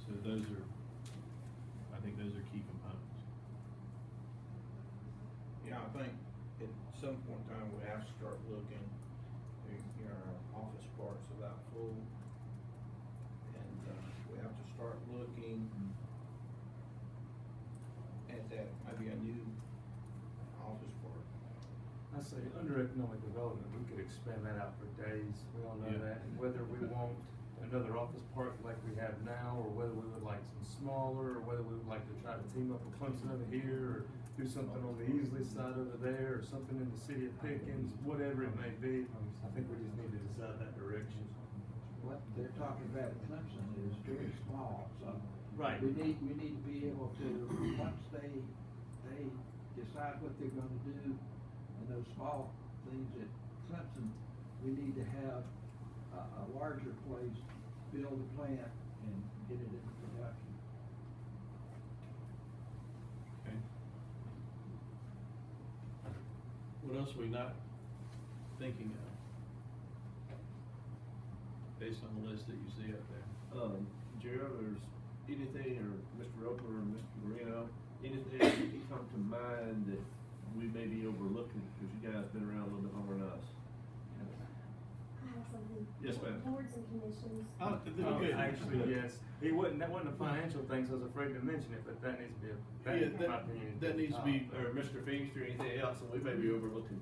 So I think those are key components. Yeah, I think at some point in time we have to start looking, our office park's about full. And we have to start looking development, we could expand that out for days, we all know Yeah. that. And whether we want another office park like we have now, or whether we would like some smaller, or whether we would like to try to team up with Clemson over here, or do something on the Easley side over there, or something in the city of Pickens, whatever it may be, I think we just need to decide that direction. What they're talking about at Clemson is very small, so. Right. We need to be able to, once they decide what they're gonna do, and those small things at Clemson, we need to have a larger place, build a plant, and get it into production. Okay. What else are we not thinking of? Based on the list that you see up there. Gerald, there's anything, or Mr. Roper or Mr. Marino, anything that you come to mind that we may be overlooking, because you guys been around a little bit longer than us? I have something. Yes, ma'am. Boards and commissions. Okay. Actually, yes, that wasn't a financial thing, so I was afraid to mention it, but that needs to be in my opinion. That needs to be, or Mr. Phoenix or anything else, and we may be overlooking.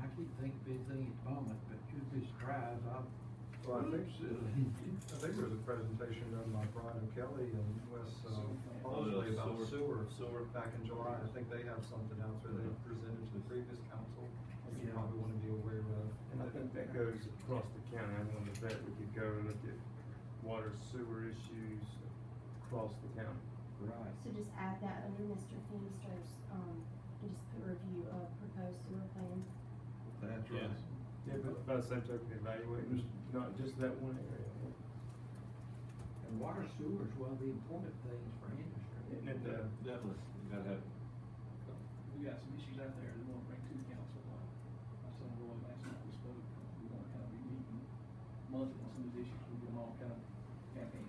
I keep thinking of anything at the moment, but you'd be surprised, Well, I think there was a presentation done by Brian O'Kelly and Wes, Halsey about sewer back in July. I think they have something out there they presented to the previous council, that you probably want to be aware of. And I think that goes across the county. I wonder if that we could go and look at water sewer issues across the county. right. So just add that under Mr. Feaster's, and just put review of proposed sewer plan. That's Yeah. right. Yeah, but by the same token, evaluating not just that one area. And water sewer is one of the important things for industry. Isn't it, Definitely, you gotta have. We got some issues out there that we want to bring to the council. I said, Roy, last night we spoke, we want to kind of be meeting monthly on some of these issues, we get them all kind of campaign.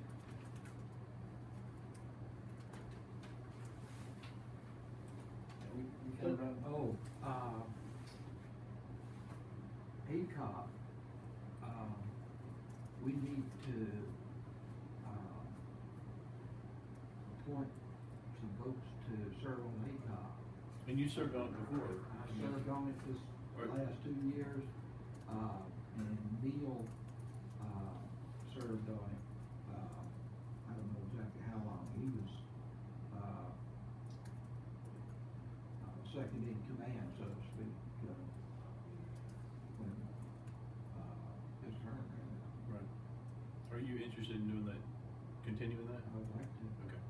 We kind of run. ACOG, we need to, appoint some folks to serve on ACOG. And you served on it before. I served on it this last 2 years, and Neil, served on it, I don't know exactly how long, he was, second in command, so to speak, when, his term ran out. Right. Are you interested in doing that, continuing that? I would like to. Okay.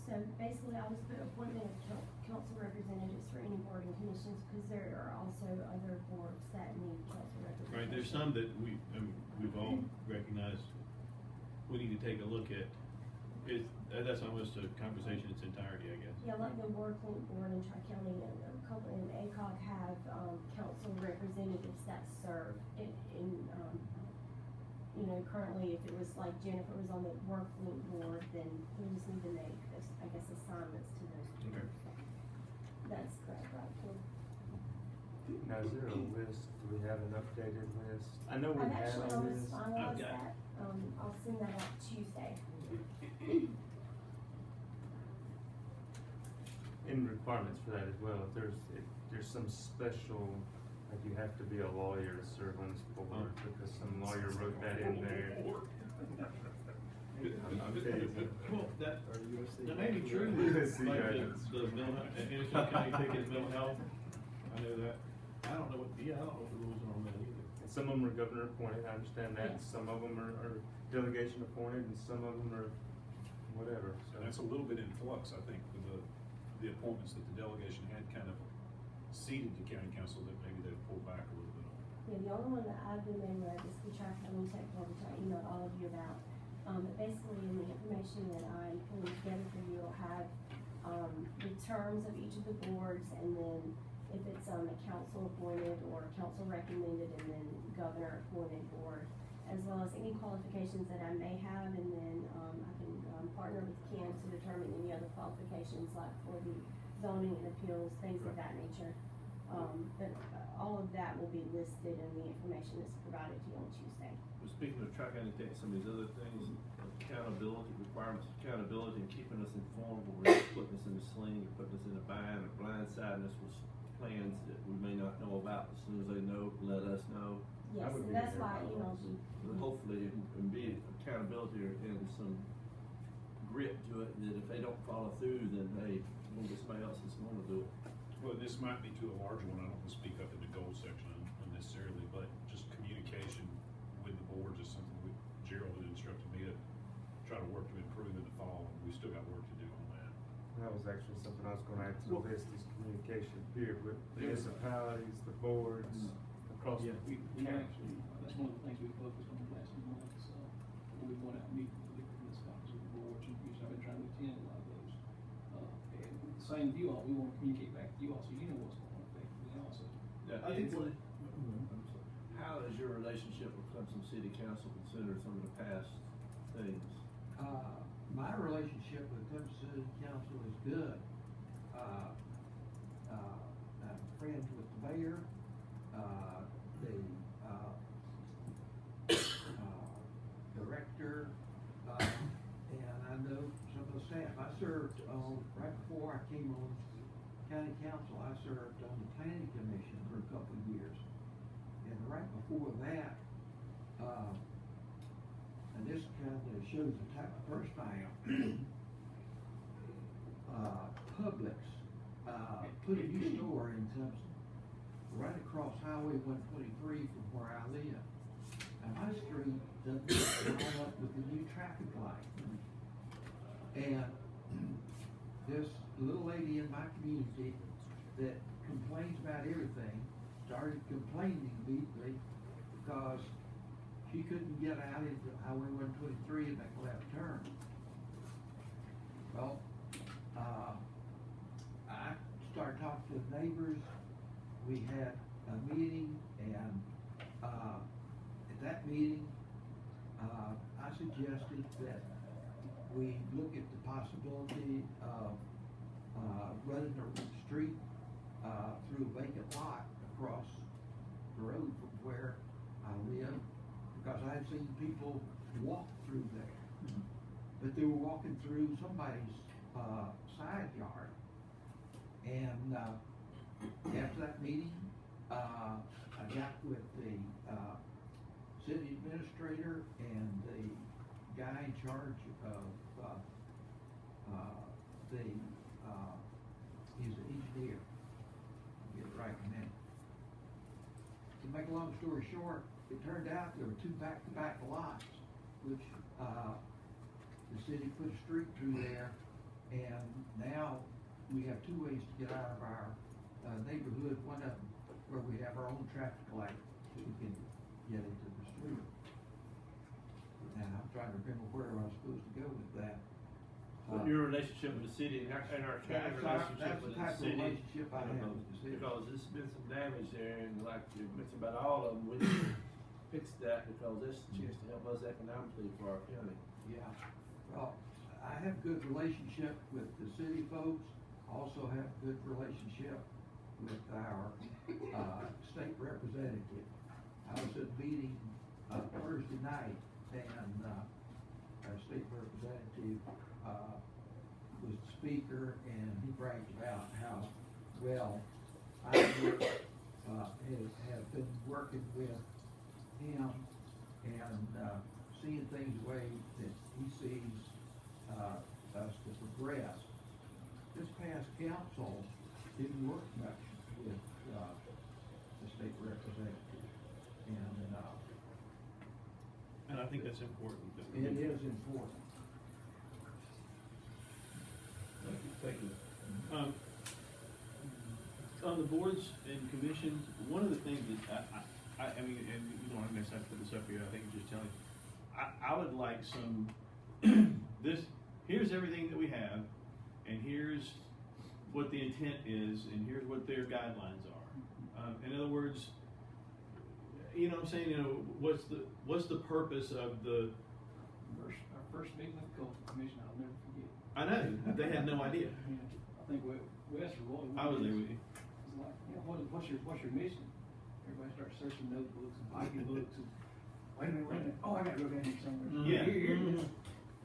So basically, I'll just put appointment of council representatives for any board and commissions, because there are also other boards that need council representation. Right, there's some that we've all recognized, we need to take a look at. That's almost a conversation in its entirety, I guess. Yeah, like the Workland Board and Tri-County and a couple, and ACOG have, council representatives that serve you know, currently, if it was like Jennifer was on the Workland Board, then we just need to make this, I guess, assignments to those two. Okay. That's correct, right, Kim? Now, is there a list? Do we have an updated list? I know we I've had actually on almost this. finalized Okay. that, I'll send that out Tuesday. In requirements for that as well, if there's some special, like you have to be a lawyer to serve on this board, because some lawyer wrote that in there. Well, that may be true, USC like guidance. the mental, Anderson County ticket mental health, I know that. I don't know what the rules are on that either. And some of them are governor appointed, I understand that, Yes. some of them are delegation appointed, and some of them are whatever, so. And that's a little bit in flux, I think, with the appointments that the delegation had kind of ceded to county council, that maybe they've pulled back a little bit on. Yeah, the only one that I've been in is the Tri-County Tech Board, which I emailed all of you about. But basically, in the information that I'm putting together for you, will have, the terms of each of the boards, and then if it's, a council appointed or council recommended, and then governor appointed board, as well as any qualifications that I may have, and then, I can, partner with Ken to determine any other qualifications, like for the zoning and appeals, things of that nature. But all of that will be listed in the information that's provided to you on Tuesday. Well, speaking of Tri-County Tech, some of these other things, accountability, requirements, of accountability, and keeping us informed, where we're putting us in a sling, or putting us in a bind, or blindsiding us with plans that we may not know about. As soon as they know, let us know. Yes, would and be that's there why, by you know, laws. But hopefully, and be accountability and some grit to it, that if they don't follow through, then hey, we'll get somebody else that's gonna do it. Well, this might be to a larger one, I don't want to speak up in the goal section unnecessarily, but just communication with the boards is something Gerald had instructed me to try to work to improve in the fall, and we still got work to do on that. That was actually something I was gonna add to the list, is communication period with municipalities, the boards, across the We county. actually, that's one of the things we focused on the last few months, when we went out and meet with the different municipalities and boards, and I've been trying to attend a lot of those. And same with you all, we want to communicate back to you all, so you know what's going on effectively also. Now, I think Anthony, how is your relationship with Clemson City Council considered some of the past things? My relationship with Clemson City Council is good. I'm friends with the mayor, the director, and I know some of the staff. I served right before I came on county council, I served on the planning commission for a couple of years. And right before that, and this kind of shows the type of person I am. Publix put a new store in Clemson, right across Highway 123 from where I live. And my street doesn't line up with the new traffic light. And this little lady in my community that complains about everything started complaining deeply because she couldn't get out into Highway 123 and make a left turn. Well, I started talking to the neighbors. We had a meeting, and at that meeting, I suggested that we look at the possibility of running the street through a vacant lot across the road from where I live, because I had seen people walk through there, but they were walking through somebody's side yard. And after that meeting, I got with the city administrator and the guy in charge of he's an engineer. I'll get it right in a minute. To make a long story short, it turned out there were two back-to-back lots, which the city put a street through there, and now we have two ways to get out of our neighborhood. One of them where we have our own traffic light, so we can get into the street. Now, I'm trying to remember where I was supposed to go with that. Your relationship with the city and our county relationship with the That's the type of city. relationship I have with the city. Because there's been some damage there, and like you mentioned about all of them, we need to fix that, because that's a chance to help us economically for our county. Yeah, well, I have good relationship with the city folks, also have good relationship with our state representative. I was at a meeting Thursday night, and our state representative was the speaker, and he bragged about how well I have been working with him and seeing things the way that he sees us to progress. This past council didn't work much with the state representative, And I think that's important. and it is important. Thank you. On the boards and commissions, one of the things that I mean, and you don't necessarily have to put this up here, I think I'm just telling you, I would like some, here's everything that we have, and here's what the intent is, and here's what their guidelines are. In other words, you know what I'm saying, you know, what's the purpose of the, Our first meeting with the cultural commission, I'll never forget. I know, they had no idea. I think Wes or Roy. I was there with you. it's like, you know, what's your mission? Everybody starts searching notebooks and pocketbooks and, wait a minute, oh, I gotta go down here somewhere. Yeah. Here it is.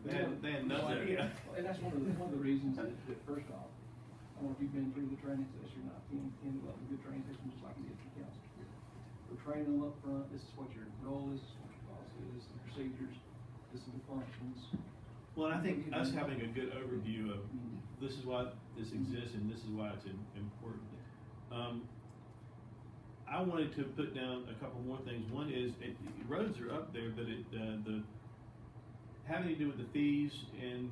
They had No nothing. idea. And that's one of the reasons that first off, I don't know if you've been through the training session or not, Ken developed a good training session just like you did for council. We're training them up front, this is what your goal is, this is what your policy is, this is the procedures, this is the functions. Well, and I think us having a good overview of this is why this exists and this is why it's important. I wanted to put down a couple more things. One is, roads are up there, but the having to do with the fees and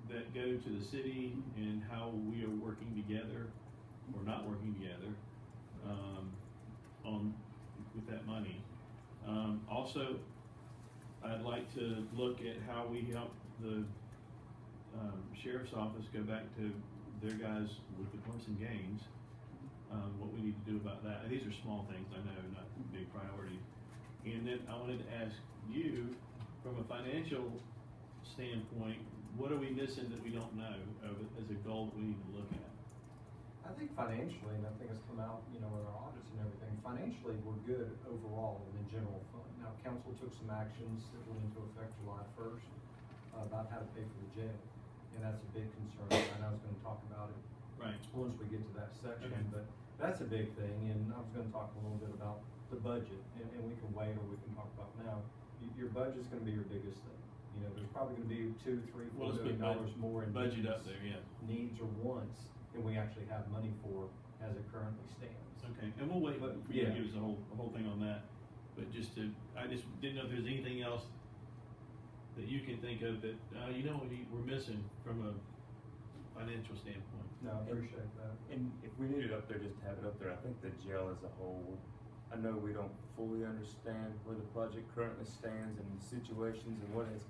that go to the city and how we are working together or not working together with that money. Also, I'd like to look at how we help the sheriff's office go back to their guys with the Clemson games. What we need to do about that. And these are small things, I know, not big priorities. And then I wanted to ask you, from a financial standpoint, what are we missing that we don't know as a goal that we need to look at? I think financially, and I think it's come out, you know, with our audits and everything, financially, we're good overall in the general fund. Now, council took some actions that went into effect July 1st about how to pay for the jail. And that's a big concern, and I was gonna talk about it Right. once we get to that section, Okay. but that's a big thing, and I was gonna talk a little bit about the budget, and we can wait, or we can talk about now. Your budget's gonna be your biggest thing. You know, there's probably gonna be $2, $3, Well, $4 let's million put more in budget needs- up there, yeah. needs or wants than we actually have money for as it currently stands. Okay, and we'll wait But, for you to yeah. give us a whole thing on that. But I just didn't know if there's anything else that you can think of that, you know, we're missing from a financial standpoint. No, I appreciate that. And if we need it up there, just to have it up there, I think the jail as a whole, I know we don't fully understand where the project currently stands and the situations and what is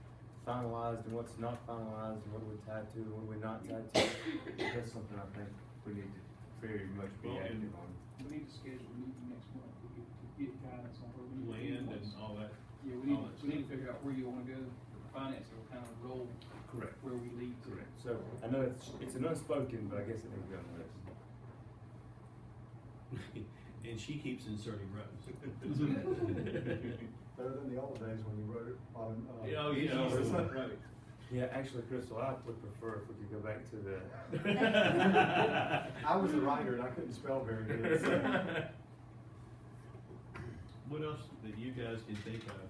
finalized and what's not finalized and what are we tied to and what are we not tied to. That's something I think we need to very much be Well, and- active on. We need to schedule a meeting next month to get guidance on where we need to be. Land and all that. Yeah, all that we need to figure out where you wanna go, the finance will kind of roll. Correct. Where we lead to. Correct. So I know it's an unspoken, but I guess it needs to be on the list. And she keeps inserting rows. Better than the old days when you wrote it on, Oh, yeah, sheets. right. Yeah, actually, Crystal, I would prefer if we could go back to the. I was a writer and I couldn't spell very good, so. What else that you guys can think of?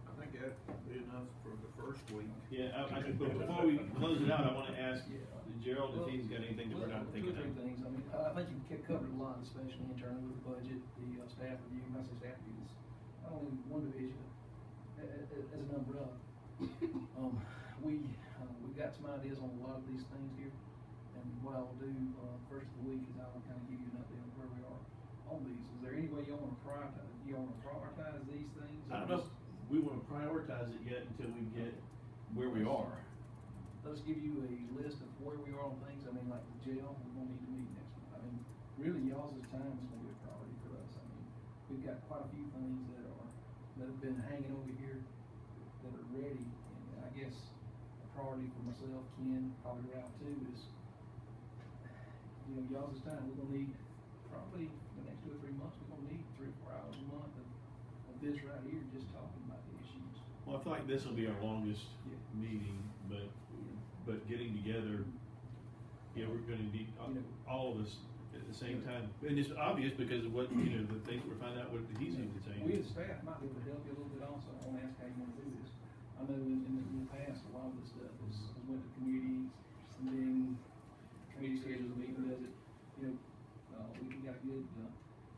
I think that'd be enough for the first week. Yeah, but before we close it out, I wanna ask Gerald if he's got anything that we're not thinking Two or of. three things, I mean, I think you covered a lot, especially internally with the budget, the staff review, when I say staff review, is not only one division, as an umbrella. We got some ideas on a lot of these things here, and what I'll do, first of the week is I'll kind of give you an update on where we are on these. Is there any way you wanna prioritize these things? I don't know if we wanna prioritize it yet until we get where we are. Let's give you a list of where we are on things. I mean, like the jail, we're gonna need to meet next month. I mean, really, y'all's time is gonna be a priority for us. I mean, we've got quite a few things that have been hanging over here that are ready. And I guess a priority for myself, Ken, probably Ralph too, is, you know, y'all's time, we're gonna need probably the next 2 or 3 months, we're gonna need 3 or 4 hours a month of this right here, just talking about the issues. Well, I feel like this will be our longest Yeah. meeting, but getting together, yeah, we're gonna need all of us at the same time. And it's obvious because of what, you know, the things we're finding out what he's even saying. We as staff might be able to help you a little bit also. I wanna ask how you wanna do this. I know in the past, a lot of this stuff has went to communities, and then committee schedules a meeting, does it, you know, we got good,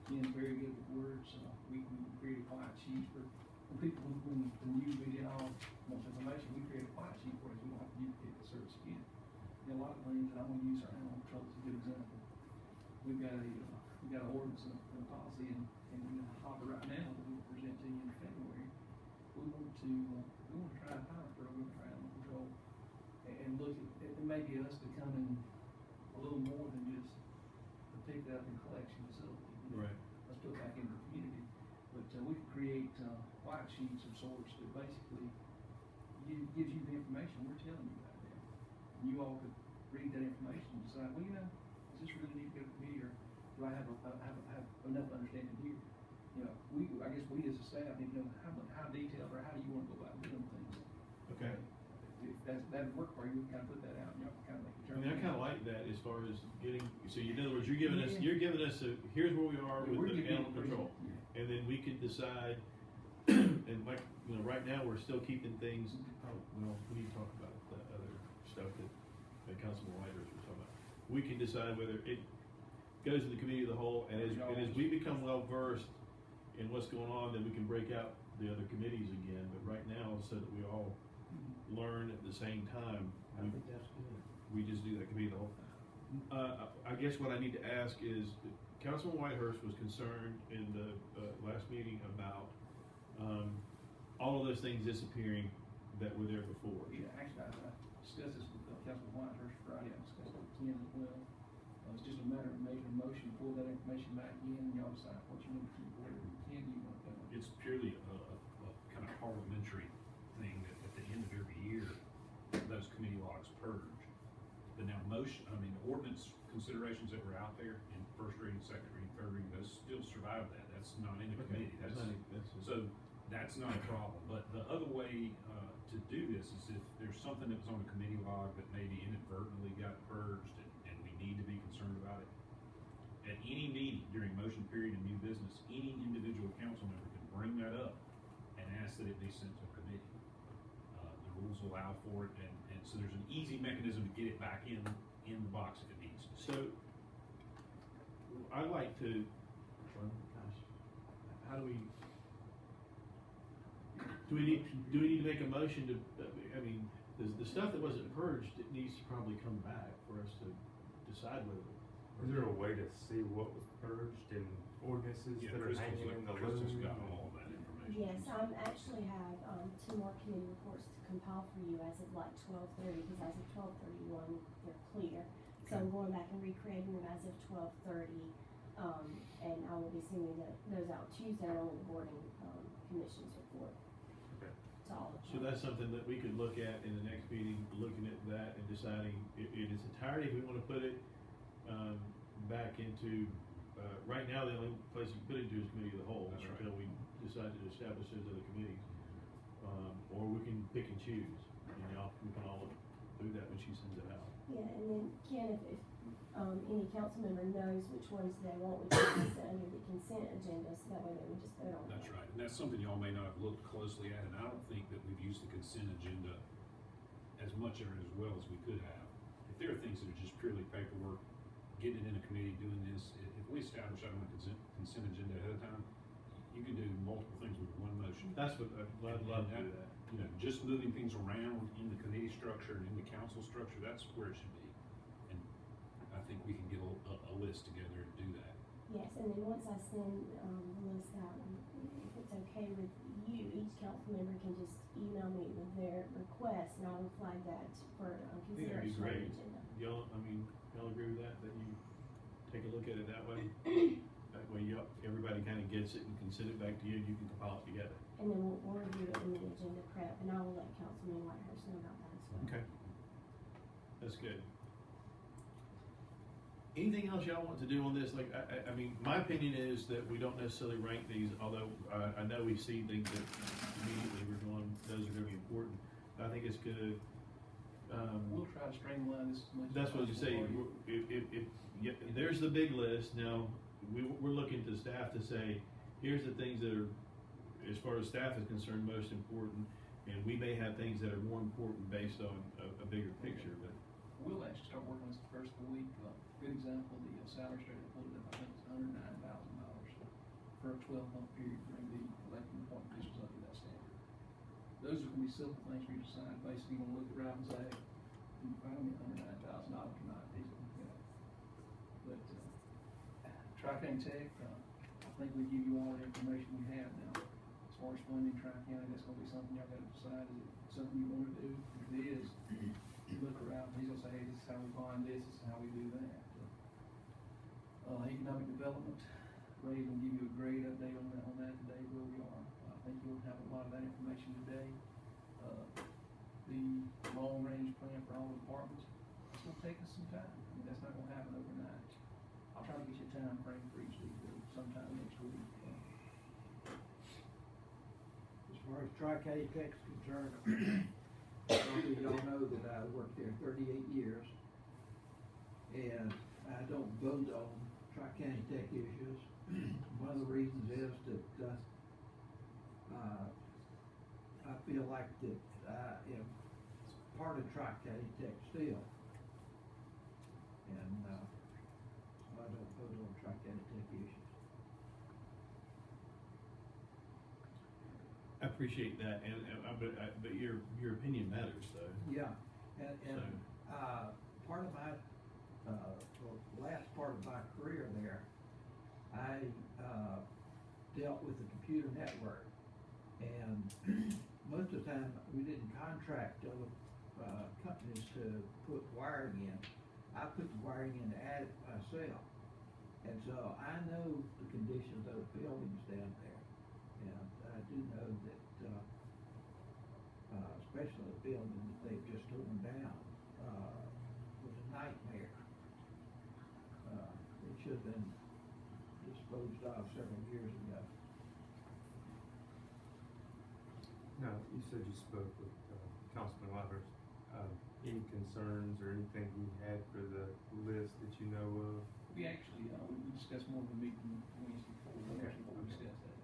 Ken's very good with words, we create a quiet sheet for people, when you get all much information, we create a quiet sheet for us, we don't have to duplicate the service again. You know, a lot of things, and I'm gonna use our animal control as a good example. We've got an ordinance and a policy and hopper right now that we'll present to you in February. We want to try a pilot program for animal control and look at, it may be us becoming a little more than just a pick up and collection facility. Right. Let's put it back into the community. But we could create white sheets of sorts that basically gives you the information we're telling you right now. And you all could read that information and decide, well, does this really need to go to committee, or do I have enough understanding here? I guess we as a staff need to know how detailed, or how do you want to go about doing things. Okay. If that'd work for you, we can kind of put that out, and y'all can kind of make a I mean, I kinda like that as far as getting, so in other words, you're giving us, here's where we are Yeah, we're with the giving animal you control. yeah. And then we can decide, and like, right now, we're still keeping things, we need to talk about the other stuff that Councilman Whitehurst was talking about. We can decide whether it goes to the committee of the whole, and as we become well versed in what's going on, then we can break out the other committees again, but right now, so that we all learn at the same time. I think that's good. We just do that committee of the whole. I guess what I need to ask is, Councilman Whitehurst was concerned in the last meeting about all of those things disappearing that were there before. Yeah, actually, I discussed this with Councilman Whitehurst Friday, I discussed it with Ken as well. It's just a matter of making a motion, pull that information back in, and y'all decide what you want to keep, whatever you can, you want to do. It's purely a kind of parliamentary thing that at the end of every year, those committee logs purge. But now ordinance considerations that were out there in first reading, second reading, third reading, those still survive that. That's not in the committee. So that's not a problem. But the other way to do this is if there's something that was on a committee log that maybe inadvertently got purged and we need to be concerned about it. At any meeting during motion period and new business, any individual council member can bring that up and ask that it be sent to a committee. The rules allow for it, and so there's an easy mechanism to get it back in the box if it needs to. So, I like to, how do we need to make a motion to, the stuff that wasn't purged, it needs to probably come back for us to decide whether. Is there a way to see what was purged in ordinances that are hanging in the Crystal's loom? got all of that information. Yes, I actually have, 2 more committee reports to compile for you as of like 12:30, because as of 12:31, they're clear. So I'm going back and recreating them as of 12:30, and I will be sending those out Tuesday on the boarding, commission's report. Okay. To all of So you. that's something that we could look at in the next meeting, looking at that and deciding in its entirety, if we wanna put it, back into, right now, the only place you can put it into is committee of the whole. That's right. Until we decide to establish those other committees. Or we can pick and choose, and we can all do that when she sends it out. Yeah, and then Ken, if any council member knows which ones they want, we can put it under the consent agenda, so that way they would just vote on it. That's right, and that's something y'all may not have looked closely at, and I don't think that we've used the consent agenda as much of it as well as we could have. If there are things that are just purely paperwork, getting it in a committee, doing this, if we establish that on a consent agenda ahead of time, you can do multiple things with one motion. That's what, I'd love to do that. Just moving things around in the committee structure and in the council structure, that's where it should be. And I think we can get a list together and do that. Yes, and then once I send, the list out, if it's okay with you, each council member can just email me with their request, and I will flag that for I think that'd be consideration on the great. agenda. Y'all agree with that you take a look at it that way? That way everybody kinda gets it and can send it back to you, and you can compile it together. And then we'll review it in the agenda prep, and I will let Councilman Whitehurst know about that as well. Okay. That's good. Anything else y'all want to do on this? Like, my opinion is that we don't necessarily rank these, although I know we see things that immediately we're going, those are gonna be important. I think it's good. We'll try to streamline this as much as That's what you say, possible for you. there's the big list, now, we're looking to staff to say, here's the things that are, as far as staff is concerned, most important, and we may have things that are more important based on a bigger picture, but. We'll actually start working on this the first of the week. Good example, the salary structure pulled it up, I think it's $109,000 for a 12-month period to bring the elected and appointed officials up to that standard. Those are gonna be simple things for you to decide. Basically, you're gonna look at Robin's Act, and find me $109,000 or not, But, Tri-County Tech, I think we give you all the information we have now. As far as funding Tri-County, that's gonna be something y'all gotta decide, is it something you wanna do? If it is, you look around, he's gonna say, hey, this is how we find this is how we do that. Economic development, Ray's gonna give you a great update on that today, where we are. I think you'll have a lot of that information today. The long-range plan for all the departments, gonna take us some time. I mean, that's not gonna happen overnight. I'll try to get you a time frame for each week, sometime next week. As far as Tri-County Tech's concerned, probably y'all know that I worked there 38 years. And I don't vote on Tri-County Tech issues. One of the reasons is that, I feel like that I am part of Tri-County Tech still. And, so I don't vote on Tri-County Tech issues. I appreciate that, but your opinion matters, though. Yeah, and part of my, the last part of my career there, I dealt with the computer network. And most of the time, we didn't contract other companies to put wiring in. I put the wiring in to add it myself. And so I know the conditions of the buildings down there. And I do know that, especially the building that they've just torn down, was a nightmare. It should have been disposed of several years ago. Now, you said you spoke with Councilman Levers. Any concerns or anything he had for the list that you know of? We actually, we discussed more of the meeting Wednesday before, we discussed that.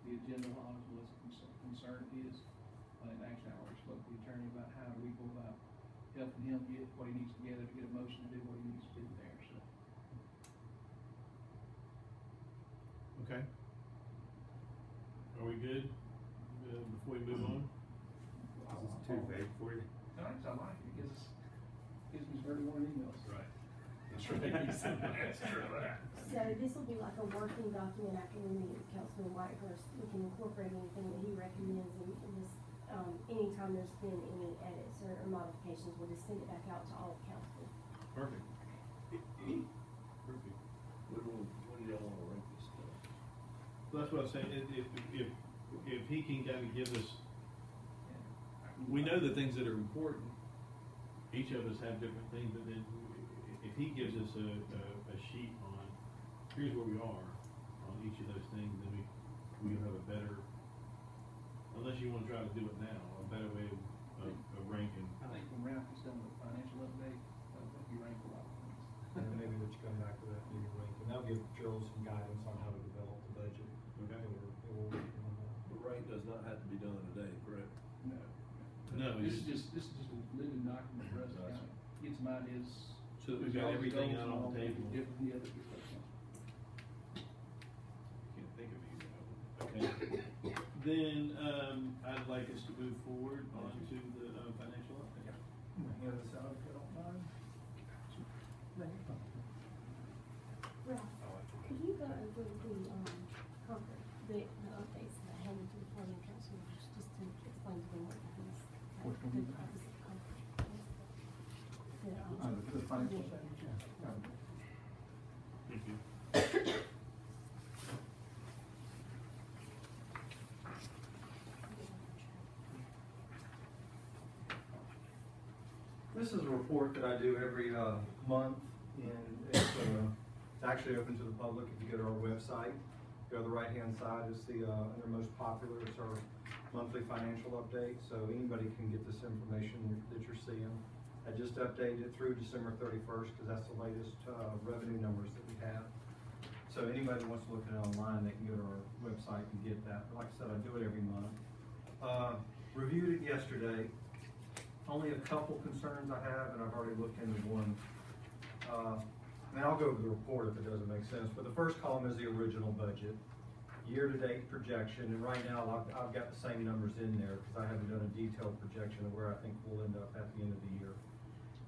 The agenda items was concern is, and actually I already spoke to the attorney about how we go about helping him get what he needs together to get a motion to do what he needs to do there, so. Okay. Are we good, before we move on? This is too vague for you. No, I like it, gives me 31 emails. Right. That's right. So this will be like a working document after we meet with Councilman Whitehurst. We can incorporate anything that he recommends and just, anytime there's been any edits or modifications, we'll just send it back out to all of council. Perfect. Perfect. When do y'all wanna rank this stuff? Well, that's what I'm saying, if he can kind of give us, we know the things that are important, each of us have different things, but then if he gives us a sheet on, here's where we are on each of those things, then we have a better, unless you wanna try to do it now, a better way of ranking. I think when Ralph is done with the financial update, I think he ranked a lot of things. And then maybe we should come back to that meeting link, and that'll give Joel some guidance on how to develop the budget. Okay. It will work on that. The rank does not have to be done today, correct? No. No, This it's is just a living document for us to kind of get some ideas. so that we've got everything out on the table. Different from the other people. Can't think of anything. Okay. Then, I'd like us to move forward on to the financial update. Hand this out if you don't mind. Ralph, could you go over the updates that I handed to the planning council, just to explain to them what these. Which one is that? The financial statement, yeah. Thank you. This is a report that I do every month, and it's actually open to the public. If you go to our website, go to the right-hand side, it's the under most popular. It's our monthly financial update, so anybody can get this information that you're seeing. I just updated it through December 31st because that's the latest revenue numbers that we have. So anybody who wants to look at it online, they can go to our website and get that. But like I said, I do it every month. Reviewed it yesterday. Only a couple concerns I have, and I've already looked into one. I'll go over the report if it doesn't make sense, but the first column is the original budget, year-to-date projection, and right now I've got the same numbers in there because I haven't done a detailed projection of where I think we'll end up at the end of the year.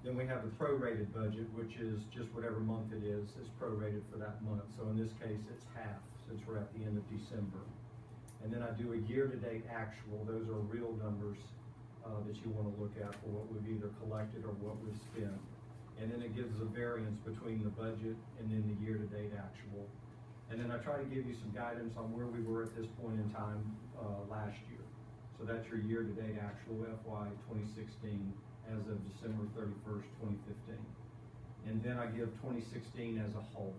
Then we have the prorated budget, which is just whatever month it is prorated for that month. So in this case, it's half since we're at the end of December. And then I do a year-to-date actual. Those are real numbers that you want to look at for what we've either collected or what we've spent. And then it gives a variance between the budget and then the year-to-date actual. And then I try to give you some guidance on where we were at this point in time last year. So that's your year-to-date actual FY 2016. as of December 31st, 2015. And then I give 2016 as a whole.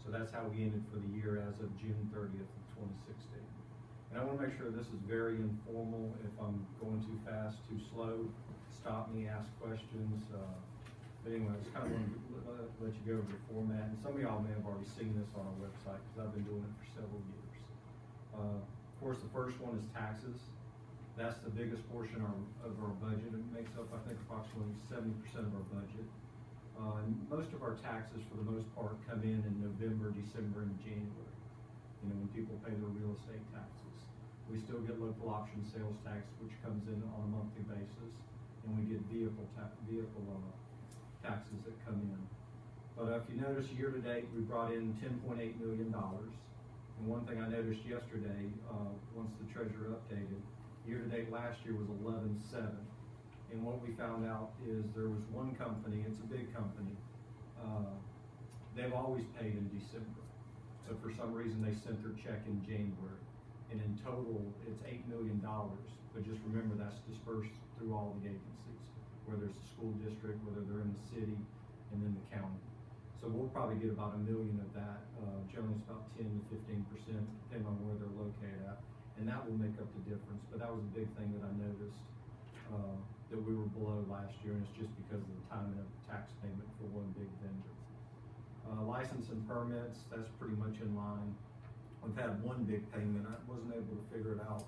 So that's how we ended for the year as of June 30th of 2016. And I want to make sure this is very informal. If I'm going too fast, too slow, stop me, ask questions. But anyway, I just kind of want to let you go over the format. And some of y'all may have already seen this on our website because I've been doing it for several years. Of course, the first one is taxes. That's the biggest portion of our budget. It makes up, I think, approximately 70% of our budget. And most of our taxes, for the most part, come in November, December, and January. You know, when people pay their real estate taxes. We still get local option sales tax, which comes in on a monthly basis, and we get vehicle taxes that come in. But if you notice, year to date, we brought in $10.8 million. And one thing I noticed yesterday, once the treasurer updated, year to date last year was 11.7. And what we found out is there was one company, it's a big company, they've always paid in December. So for some reason they sent their check in January. And in total, it's $8 million. But just remember that's dispersed through all the agencies, whether it's a school district, whether they're in the city, and then the county. So we'll probably get about $1 million of that. Generally it's about 10 to 15%, depending on where they're located at. And that will make up the difference. But that was a big thing that I noticed, that we were below last year, and it's just because of the timing of the tax payment for one big vendor. License and permits, that's pretty much in line. We've had one big payment. I wasn't able to figure it out,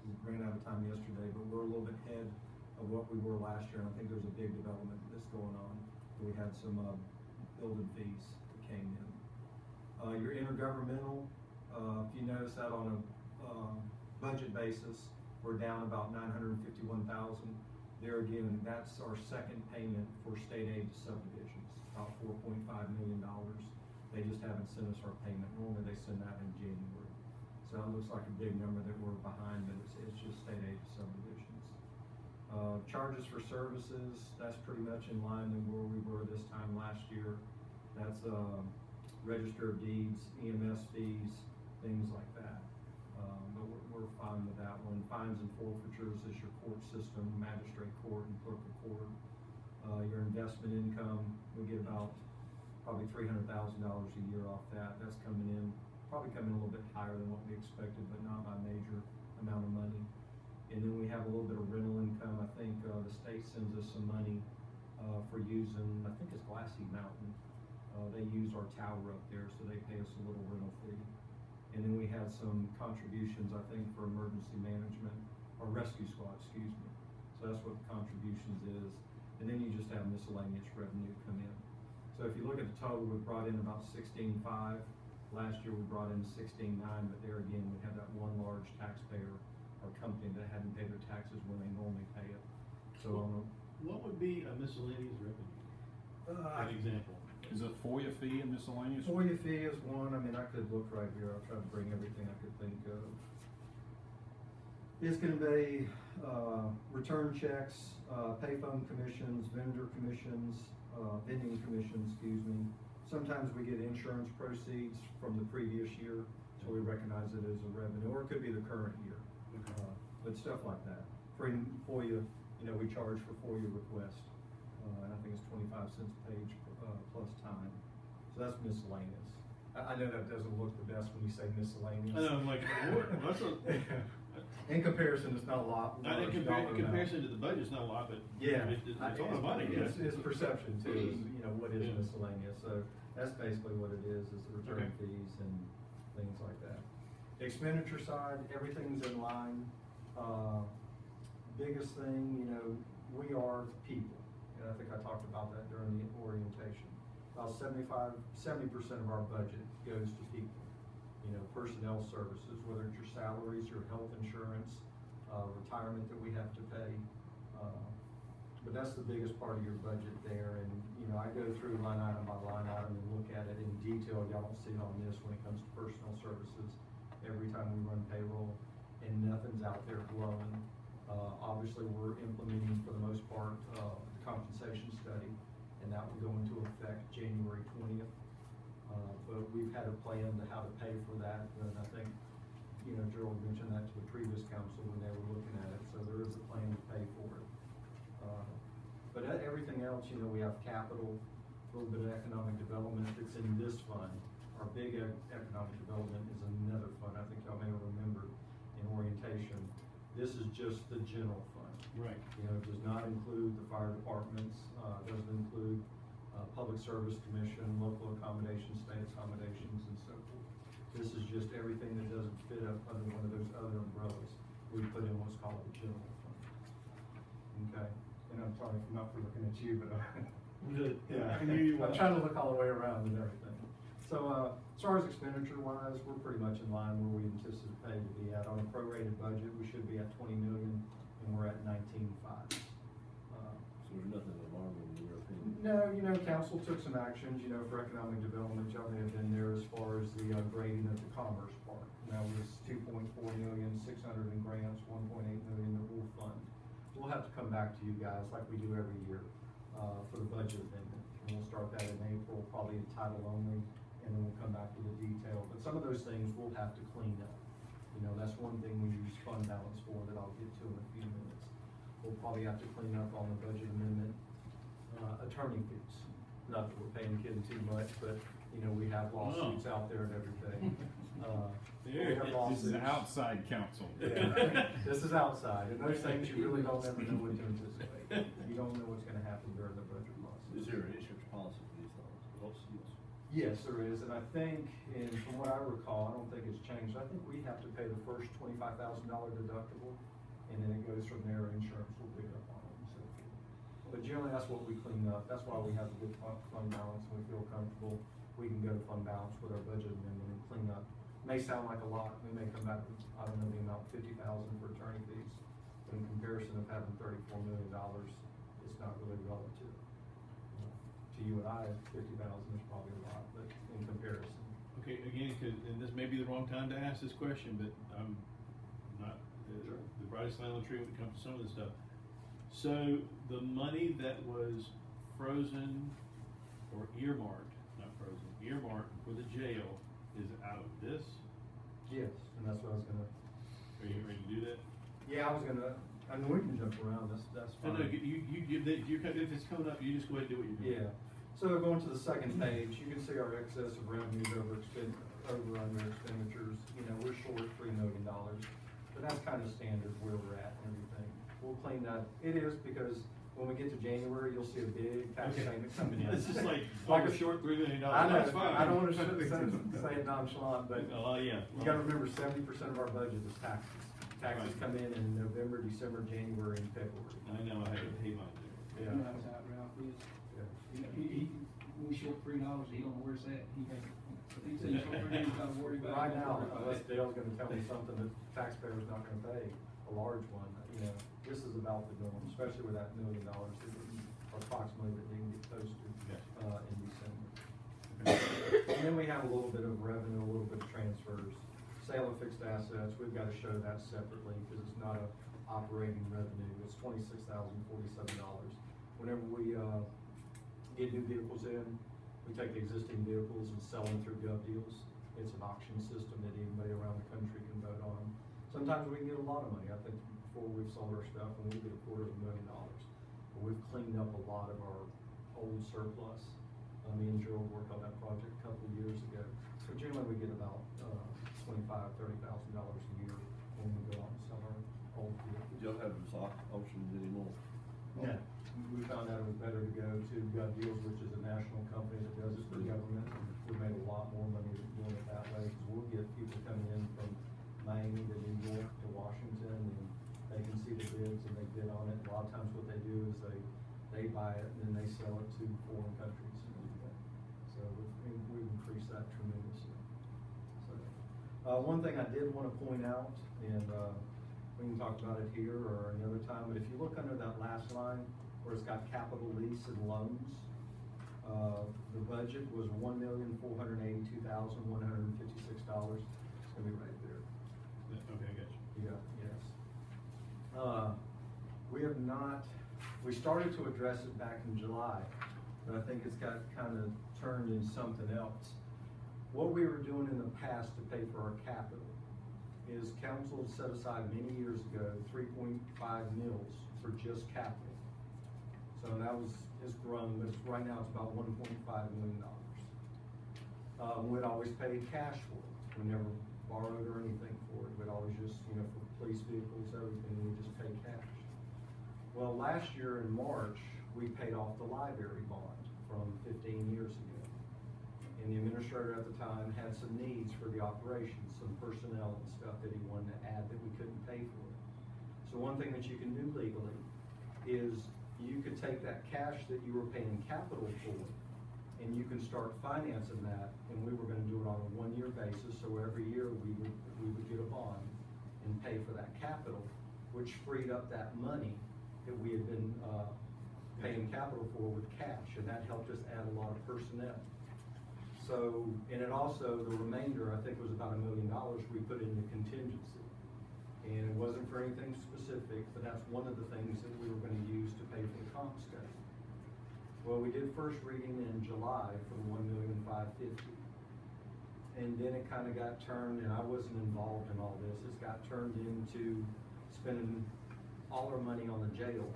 we ran out of time yesterday, but we're a little bit ahead of what we were last year, and I think there's a big development that's going on. We had some building fees that came in. Your intergovernmental, if you notice that on a budget basis, we're down about $951,000. There again, that's our second payment for state aid to subdivisions, about $4.5 million. They just haven't sent us our payment. Normally they send that in January. So it looks like a big number that we're behind, but it's just state aid to subdivisions. Charges for services, that's pretty much in line with where we were this time last year. That's register of deeds, EMS fees, things like that. But we're fine with that one. Fines and forfeitures is your court system, magistrate court and clerk of court. Your investment income, we get about probably $300,000 a year off that. That's coming in, probably coming in a little bit higher than what we expected, but not by a major amount of money. And then we have a little bit of rental income. I think the state sends us some money for using, I think it's Glassy Mountain. They use our tower up there, so they pay us a little rental fee. And then we had some contributions, I think, for emergency management, or rescue squad, excuse me. So that's what the contributions is. And then you just have miscellaneous revenue come in. So if you look at the total, we brought in about 16.5. Last year we brought in 16.9, but there again, we had that one large taxpayer or company that hadn't paid their taxes when they normally pay it. So what would be a miscellaneous revenue? An example. Is a FOIA fee and miscellaneous? FOIA fee is one. I mean, I could look right here. I'll try to bring everything I could think of. It's going to be return checks, payphone commissions, vendor commissions, vending commissions, excuse me. Sometimes we get insurance proceeds from the previous year, so we recognize it as a revenue, or it could be the current year. But stuff like that. For FOIA, you know, we charge for FOIA requests, and I think it's 25 cents a page plus time. So that's miscellaneous. I know that doesn't look the best when you say miscellaneous. I know, I'm like, what? That's a, in comparison, it's not a lot. in comparison to the budget, it's not a lot, but yeah, it's a lot of money. It's perception too. Is, you know, what is miscellaneous? So that's basically what it is the return fees and things like that. The expenditure side, everything's in line. Biggest thing, you know, we are people. And I think I talked about that during the orientation. About 70% of our budget goes to people. You know, personnel services, whether it's your salaries, your health insurance, retirement that we have to pay. But that's the biggest part of your budget there. And, you know, I go through line item by line item and look at it in detail. Y'all don't see it on this when it comes to personnel services every time we run payroll, and nothing's out there glowing. Obviously, we're implementing, for the most part, the compensation study, and that will go into effect January 20th. But we've had a plan to how to pay for that, and I think, you know, Gerald mentioned that to the previous council when they were looking at it, so there is a plan to pay for it. But everything else, you know, we have capital, a little bit of economic development that's in this fund. Our big economic development is another fund. I think y'all may remember in orientation. This is just the general fund. Right. You know, it does not include the fire departments, doesn't include Public Service Commission, local accommodations, state accommodations, and so forth. This is just everything that doesn't fit up under one of those other umbrellas. We put in what's called the general fund. Okay, and I'm sorry for not looking at you, but Good. yeah, I can hear you well. I'm trying to look all the way around and everything. So, as far as expenditure wise, we're pretty much in line where we anticipate to be at. On a prorated budget, we should be at 20 million, and we're at 19.5. So there's nothing alarming in your opinion? No, you know, council took some actions, you know, for economic development. Y'all may have been there as far as the grading of the Commerce Park. That was 2.4 million, 600 in grants, 1.8 million that we'll fund. We'll have to come back to you guys like we do every year for the budget amendment. And we'll start that in April, probably in title only, and then we'll come back with the detail. But some of those things we'll have to clean up. You know, that's one thing we use fund balance for that I'll get to in a few minutes. We'll probably have to clean up on the budget amendment, attorney fees. Not that we're paying kids too much, but, you know, we have lawsuits out there and everything. We have This is lawsuits. outside counsel. Yeah, this is outside, and those things you really don't ever know what to anticipate. You don't know what's gonna happen during the budget process. Is there an insurance policy for these lawsuits? Yes, there is, and I think, and from what I recall, I don't think it's changed, I think we have to pay the first $25,000 deductible, and then it goes from there, insurance will pick up on it and so forth. But generally, that's what we clean up, that's why we have a good fund balance, and we feel comfortable, we can go to fund balance with our budget amendment and clean up. May sound like a lot, we may come back with, I don't know, the amount, 50,000 for attorney fees, but in comparison of having $34 million, it's not really relative. To you and I, 50,000 is probably a lot, but in comparison. Okay, again, and this may be the wrong time to ask this question, but I'm not the brightest line on the tree when it comes to some of this stuff. So the money that was frozen or earmarked, not frozen, earmarked for the jail is out of this? Yes, and that's what I was gonna. Are you ready to do that? Yeah, I was gonna, I mean, we can jump around, that's No, fine. no, you give that, if it's coming up, you just go ahead and do what you're doing. Yeah, so going to the second page, you can see our excess of revenues over under expenditures. You know, we're short $3 million, but that's kind of standard where we're at and everything. We'll clean that, it is because when we get to January, you'll see a big tax payment coming in. It's just like Like a short $3 million. I know, That's fine. I don't wanna say it nonchalant, but Yeah. you gotta remember 70% of our budget is taxes. Taxes Right. come in November, December, January, and February. I know, I had to pay mine You Yeah. know how Ralph is. We short $3, he don't know where it's at. He said he's short $3, he's not worried about it. Right now, unless Dale's gonna tell me something that the taxpayer's not gonna pay, a large one, you know, this is about the norm, especially with that $1 million that didn't, or approximately that didn't get posted, in December. And then we have a little bit of revenue, a little bit of transfers, sale of fixed assets, we've gotta show that separately, because it's not a operating revenue, it's $26,047. Whenever we, get new vehicles in, we take the existing vehicles and sell them through gov deals. It's an auction system that anybody around the country can vote on. Sometimes we can get a lot of money. I think before we've sold our stuff and we get $250,000. But we've cleaned up a lot of our old surplus. Me and Gerald worked on that project a couple of years ago. So generally we get about $25,000, $30,000 a year when we go out and sell our old vehicles. Do y'all have those auctions anymore? Yeah, we found out it was better to go to Gov Deals, which is a national company that does it for government. We made a lot more money doing it that way, because we'll get people coming in from Miami to New York to Washington, and they can see the bids and they bid on it. A lot of times what they do is they buy it and then they sell it to foreign countries and everything. So we've increased that tremendously. So, one thing I did want to point out, and we can talk about it here or another time, but if you look under that last line where it's got capital lease and loans, the budget was $1,482,156. It's gonna be right there. Okay, I got you. Yeah, yes. We have not, we started to address it back in July, but I think it's got kind of turned into something else. What we were doing in the past to pay for our capital is council set aside many years ago 3.5 mils for just capital. So So it's grown, but right now it's about $1.5 million. We'd always paid cash for it. We never borrowed or anything for it. We'd always just, for police vehicles, everything, we just paid cash. Well, last year in March, we paid off the library bond from 15 years ago. And the administrator at the time had some needs for the operations, some personnel and stuff that he wanted to add that we couldn't pay for. So one thing that you can do legally is you could take that cash that you were paying capital for, and you can start financing that, and we were gonna do it on a 1-year basis, so every year we would get a bond and pay for that capital, which freed up that money that we had been, paying capital for with cash, and that helped us add a lot of personnel. So, and it also, the remainder, I think was about $1 million we put into contingency. And it wasn't for anything specific, but that's one of the things that we were gonna use to pay for the comp study. Well, we did first reading in July for the $1,550,000. And then it kinda got turned, and I wasn't involved in all this, it's got turned into spending all our money on the jail,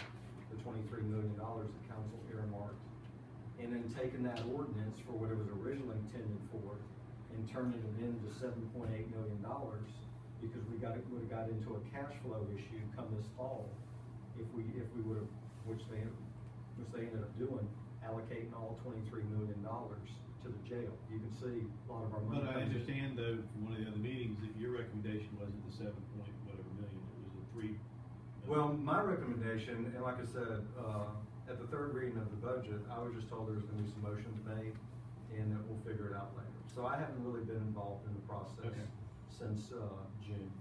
the $23 million that council earmarked. And then taking that ordinance for what it was originally intended for and turning it into $7.8 million, because would've got into a cash flow issue come this fall if we would've, which they ended up doing, allocating all $23 million to the jail. You can see a lot of our money. But I understand though, from one of the other meetings, that your recommendation wasn't the 7 point whatever million, it was a 3. Well, my recommendation, and like I said, at the third reading of the budget, I was just told there's gonna be some motions made and that we'll figure it out later. So I haven't really been involved in the process since, June.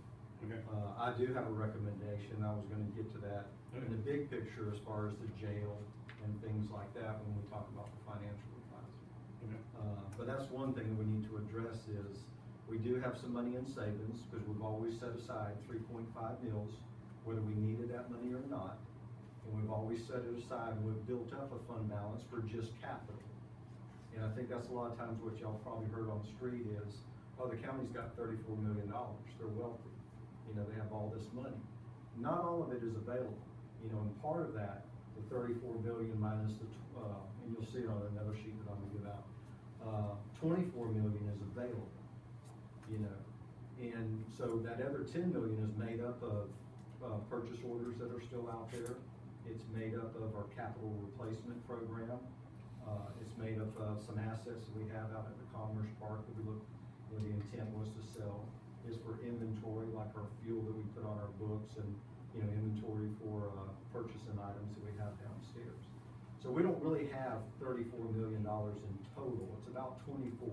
Okay. I do have a recommendation, I was gonna get to that. In the big picture, as far as the jail and things like that, when we talk about the financial advisor. Okay. But that's one thing that we need to address is, we do have some money in savings, because we've always set aside 3.5 mils, whether we needed that money or not. And we've always set it aside, and we've built up a fund balance for just capital. And I think that's a lot of times what y'all probably heard on the street is, oh, the county's got $34 million, they're wealthy. They have all this money. Not all of it is available. And part of that, the 34 billion minus the, and you'll see it on another sheet that I'm gonna give out, 24 million is available, and so that other 10 million is made up of purchase orders that are still out there. It's made up of our capital replacement program. It's made up of some assets that we have out at the Commerce Park that we looked, where the intent was to sell. Is for inventory, like our fuel that we put on our books, and inventory for purchasing items that we have downstairs. So we don't really have $34 million in total. It's about 24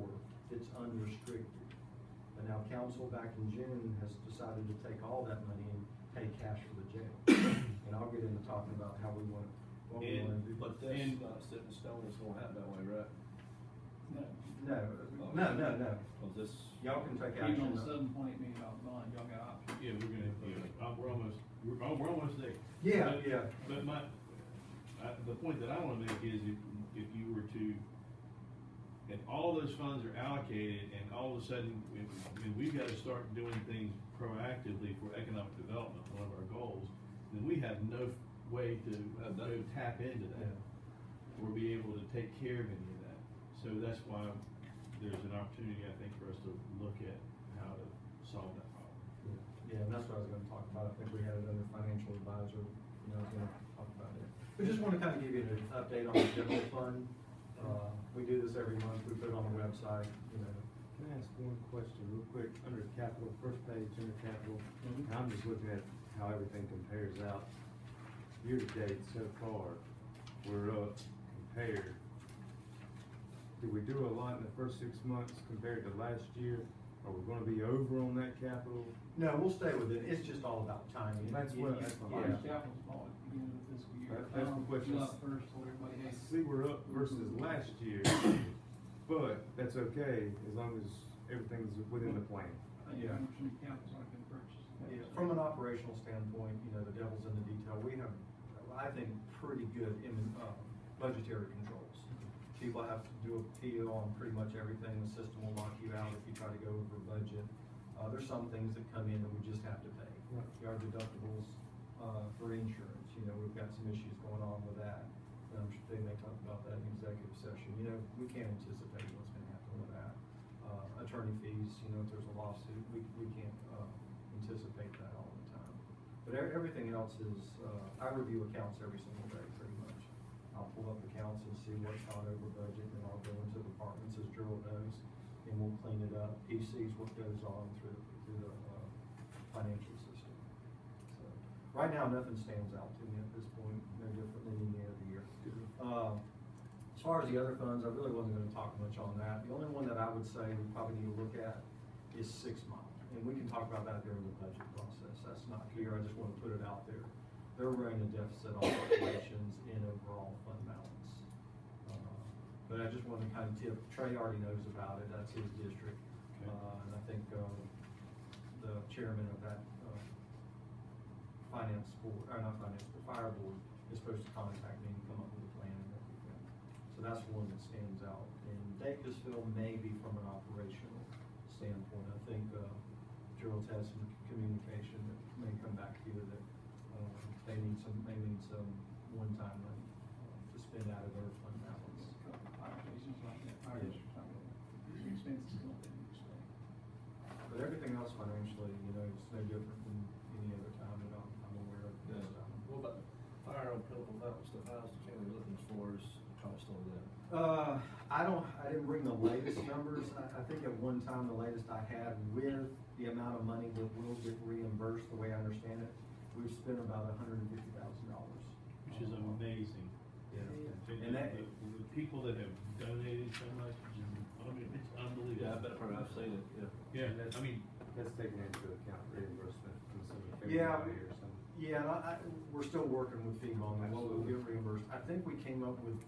that's unrestricted. But now council back in June has decided to take all that money and pay cash for the jail. And I'll get into talking about how we want, what we want to do. But that's not set in stone, it's gonna happen that way, right? No. No. Cause this. Y'all can take Even action. on the $7.8 million bond, y'all got options. Yeah, we're almost there. Yeah. But the point that I wanna make is if you were to, if all those funds are allocated and all of a sudden, we've gotta start doing things proactively for economic development, one of our goals, then we have no way to tap into that or be able to take care of any of that. So that's why there's an opportunity, I think, for us to look at how to solve that problem. Yeah, and that's what I was gonna talk about. I think we had it under financial advisor, I was gonna talk about it. We just wanna kinda give you an update on the general fund. We do this every month, we put it on the website, Can I ask one question real quick? Under capital, first page, under capital, I'm just looking at how everything compares out. Year to date so far, we're up compared. Did we do a lot in the first 6 months compared to last year? Are we gonna be over on that capital? No, we'll stay with it. It's just all about timing. That's what- that's The what- largest capital's bought at the beginning of the fiscal year. That's the question. July first, told everybody, I hey. see we're up versus last year, but that's okay, as long as everything's within the plan. Yeah. Some capitals aren't been purchased. Yeah, from an operational standpoint, the devil's in the detail. We have, I think, pretty good budgetary controls. People have to do a PO on pretty much everything. The system will lock you out if you try to go over budget. There's some things that come in that we just have to pay. Right. Our deductibles for insurance, we've got some issues going on with that. I'm sure they may talk about that in executive session, you know, we can't anticipate what's gonna happen with that. Attorney fees, you know, if there's a lawsuit, we can't, anticipate that all the time. But everything else is, I review accounts every single day, pretty much. I'll pull up accounts and see what's gone over budget, and I'll go into departments, as Gerald knows, and we'll clean it up. He sees what goes on through the financial system. So, right now, nothing stands out to me at this point, no different than any other year. As far as the other funds, I really wasn't gonna talk much on that. The only one that I would say we probably need to look at is 6 Mile, and we can talk about that during the budget process. That's not here, I just wanna put it out there. They're running a deficit on operations and overall fund balance. But I just wanted to kind of tip, Trey already knows about it, that's his district. And I think, the chairman of that, finance board, or not finance, but fire board is supposed to contact me and come up with a plan and everything. So that's one that stands out. And Davisville may be from an operational standpoint. I think, Gerald's had some communication that may come back here that, they need some one-time money, to spend out of their fund balance. Fire stations like that, fire districts like that, the expenses don't pay you to stay. But everything else financially, you know, it's no different than any other time that I'm aware of. Yeah. What about the fire on Pinnacle Mountain stuff? How's the county looking as far as the cost on that? I didn't bring the latest numbers. I think at one time, the latest I had with the amount of money that will get reimbursed, the way I understand it, we've spent about $150,000. Which is amazing. Yeah. And that, The people that have donated so much, I mean, it's unbelievable. Yeah, I bet I've seen it, yeah. Yeah, I mean, that's taken into account reimbursement from some of the Yeah. or something. Yeah, and we're still working with FEMA on that, what will get reimbursed. I think we came up with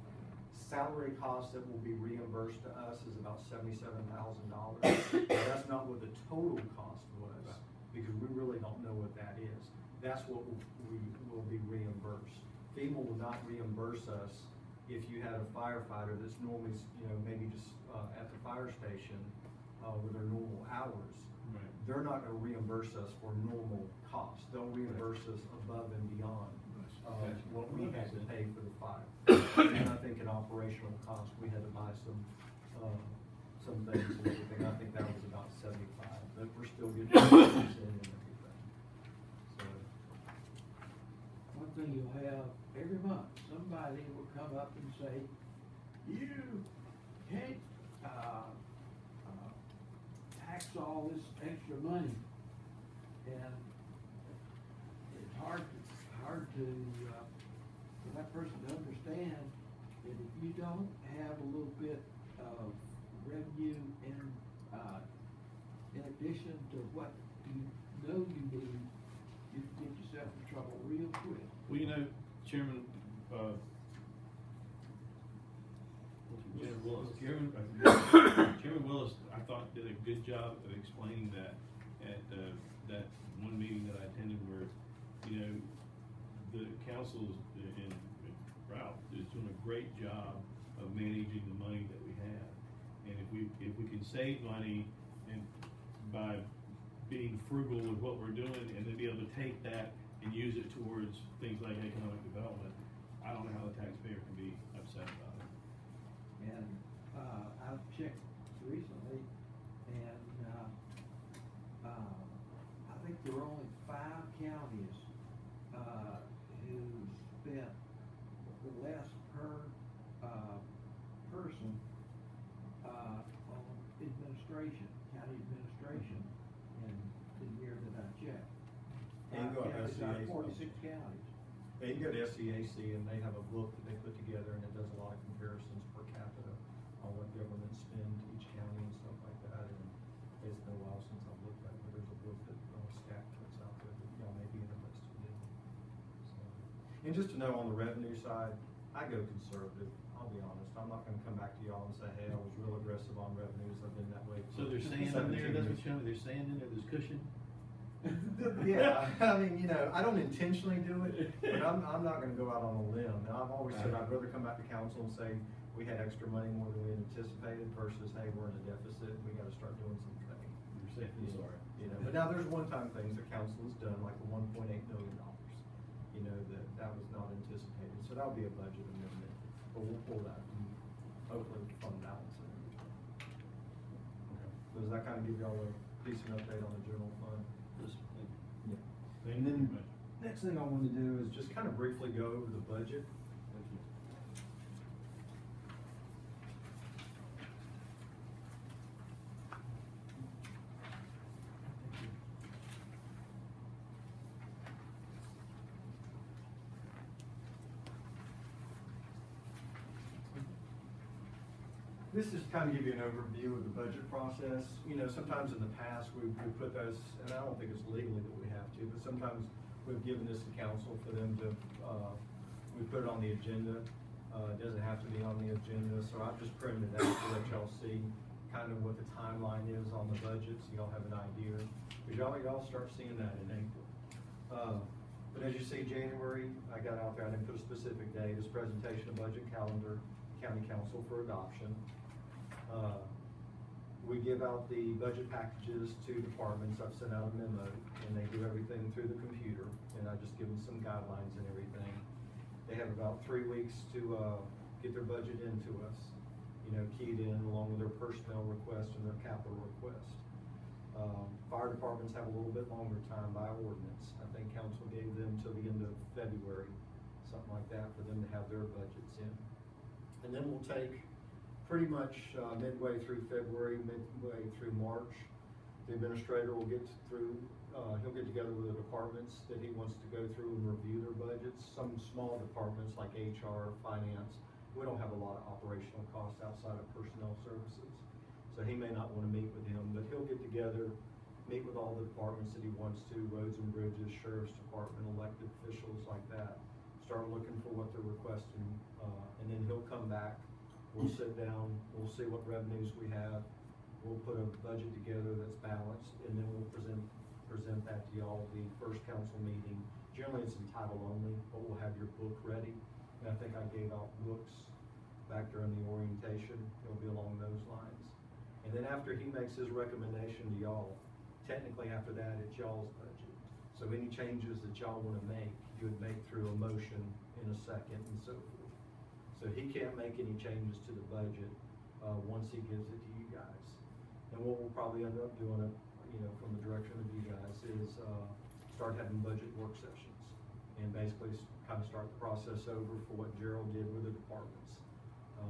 salary costs that will be reimbursed to us is about $77,000. That's not what the total cost was, because we really don't know what that is. That's what we will be reimbursed. FEMA will not reimburse us if you had a firefighter that's normally, you know, maybe just at the fire station with their normal hours. right. They're not gonna reimburse us for normal costs. They'll reimburse us above and beyond what we had to pay for the fire. And I think in operational costs, we had to buy some things and everything. I think that was about 75, but we're still getting in and everything. So, One thing you'll have every month, somebody will come up and say, you can't, tax all this extra money. And it's hard to, for that person to understand that if you don't have a little bit of revenue in addition to what you know you need, you can get yourself in trouble real quick. Well, you know, Chairman, Chairman Willis, I thought did a good job of explaining that at that one meeting that I attended where, you know, the council's and Ralph is doing a great job of managing the money that we have. And if we can save money and by being frugal with what we're doing and then be able to take that and use it towards things like economic development, I don't know how the taxpayer can be upset about it. And, I've checked recently, and, I think there were only 5 counties, who spent less per, person, on administration, county administration, in the year that I checked. And go to Counties out of SCAC. 46 counties. Yeah, you can go to SCAC and they have a book that they put together and it does a lot of comparisons per capita on what government spend each county and stuff like that. And it's been a while since I've looked at it, but there's a book that SCAC puts out there that y'all may be interested in. So, and just to know on the revenue side, I go conservative, I'll be honest. I'm not gonna come back to y'all and say, hey, I was real aggressive on revenues, I've been that way. So for there's sand in 17 there, that's what years. you're telling me, there's sand in there, there's cushion? Yeah, I mean, you know, I don't intentionally do it, but I'm not gonna go out on a limb. Now, I've always said I'd rather come back to council and say, we had extra money more than we anticipated versus, hey, we're in a deficit, we gotta start doing some cutting. You're safely sorry. You know, but now there's one-time things that council has done, like the $1.8 million, you know, that was not anticipated, so that'll be a budget amendment but we'll pull that and hopefully fund balance and everything. Does that kind of give y'all a decent update on the general fund? Yeah. And then, next thing I want to do is just kind of briefly go over the budget. This is kind of give you an overview of the budget process. You know, sometimes in the past, we put those, and I don't think it's legally that we have to, but sometimes we've given this to council for them to, we put it on the agenda. It doesn't have to be on the agenda, so I've just printed it out to let y'all see kind of what the timeline is on the budget, so y'all have an idea. Because y'all start seeing that in April. But as you see, January, I got out there, I didn't put a specific date, it's presentation of budget calendar, county council for adoption. We give out the budget packages to departments. I've sent out a memo, and they do everything through the computer, and I just give them some guidelines and everything. They have about 3 weeks to get their budget into us, you know, keyed in along with their personnel request and their capital request. Fire departments have a little bit longer time by ordinance. I think council gave them till the end of February, something like that, for them to have their budgets in. And then we'll take pretty much midway through February, midway through March, the administrator will get through, he'll get together with the departments that he wants to go through and review their budgets. Some small departments like HR, finance, we don't have a lot of operational costs outside of personnel services. So he may not want to meet with him, but he'll get together, meet with all the departments that he wants to, roads and bridges, sheriff's department, elected officials like that. Start looking for what they're requesting, and then he'll come back. We'll sit down, we'll see what revenues we have, we'll put a budget together that's balanced, and then we'll present that to y'all the first council meeting. Generally, it's in title only, but we'll have your book ready. And I think I gave out books back during the orientation. It'll be along those lines. And then after he makes his recommendation to y'all, technically after that, it's y'all's budget. So any changes that y'all want to make, you would make through a motion in a second and so forth. So he can't make any changes to the budget once he gives it to you guys. And what we'll probably end up doing, you know, from the direction of you guys, is start having budget work sessions and basically kind of start the process over for what Gerald did with the departments.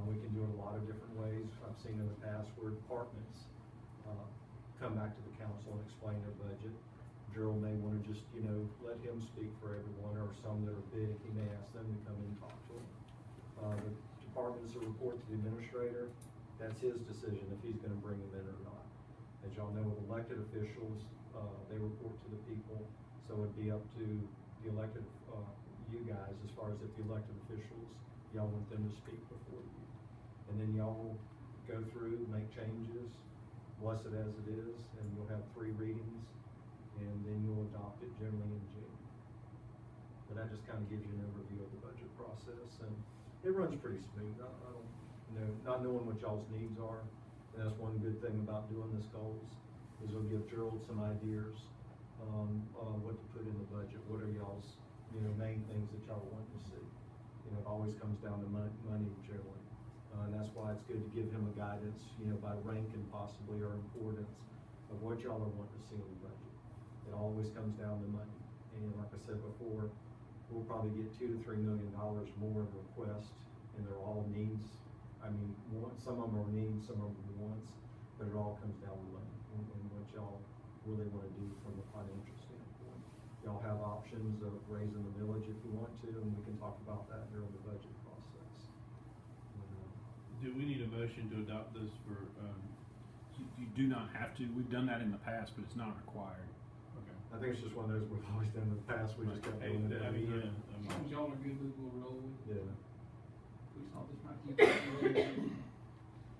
We can do it a lot of different ways. I've seen in the past where departments come back to the council and explain their budget. Gerald may want to just, you know, let him speak for everyone, or some that are big, he may ask them to come in and talk to them. The departments will report to the administrator. That's his decision if he's going to bring them in or not. As y'all know, with elected officials, they report to the people, so it'd be up to the elected, you guys, as far as if the elected officials, y'all want them to speak before you. And then y'all will go through, make changes, bless it as it is, and you'll have 3 readings, and then you'll adopt it generally in June. But that just kind of gives you an overview of the budget process, and it runs pretty smooth. I don't, you know, not knowing what y'all's needs are, and that's one good thing about doing this goals, is it'll give Gerald some ideas on what to put in the budget. What are y'all's, you know, main things that y'all want to see? You know, it always comes down to money generally. And that's why it's good to give him a guidance, you know, by rank and possibly or importance of what y'all are wanting to see in the budget. It always comes down to money. And like I said before, we'll probably get $2 to $3 million more in requests, and they're all needs. I mean, some of them are needs, some of them are wants, but it all comes down to money and what y'all really want to do from a financial standpoint. Y'all have options of raising the millage if you want to, and we can talk about that during the budget process. Do we need a motion to adopt this for, You do not have to. We've done that in the past, but it's not required. okay. I think it's just one of those we've always done in the past. We just kept Hey, doing it I every mean, year. As long as y'all are good, we will roll with it. Yeah. We saw this might keep it.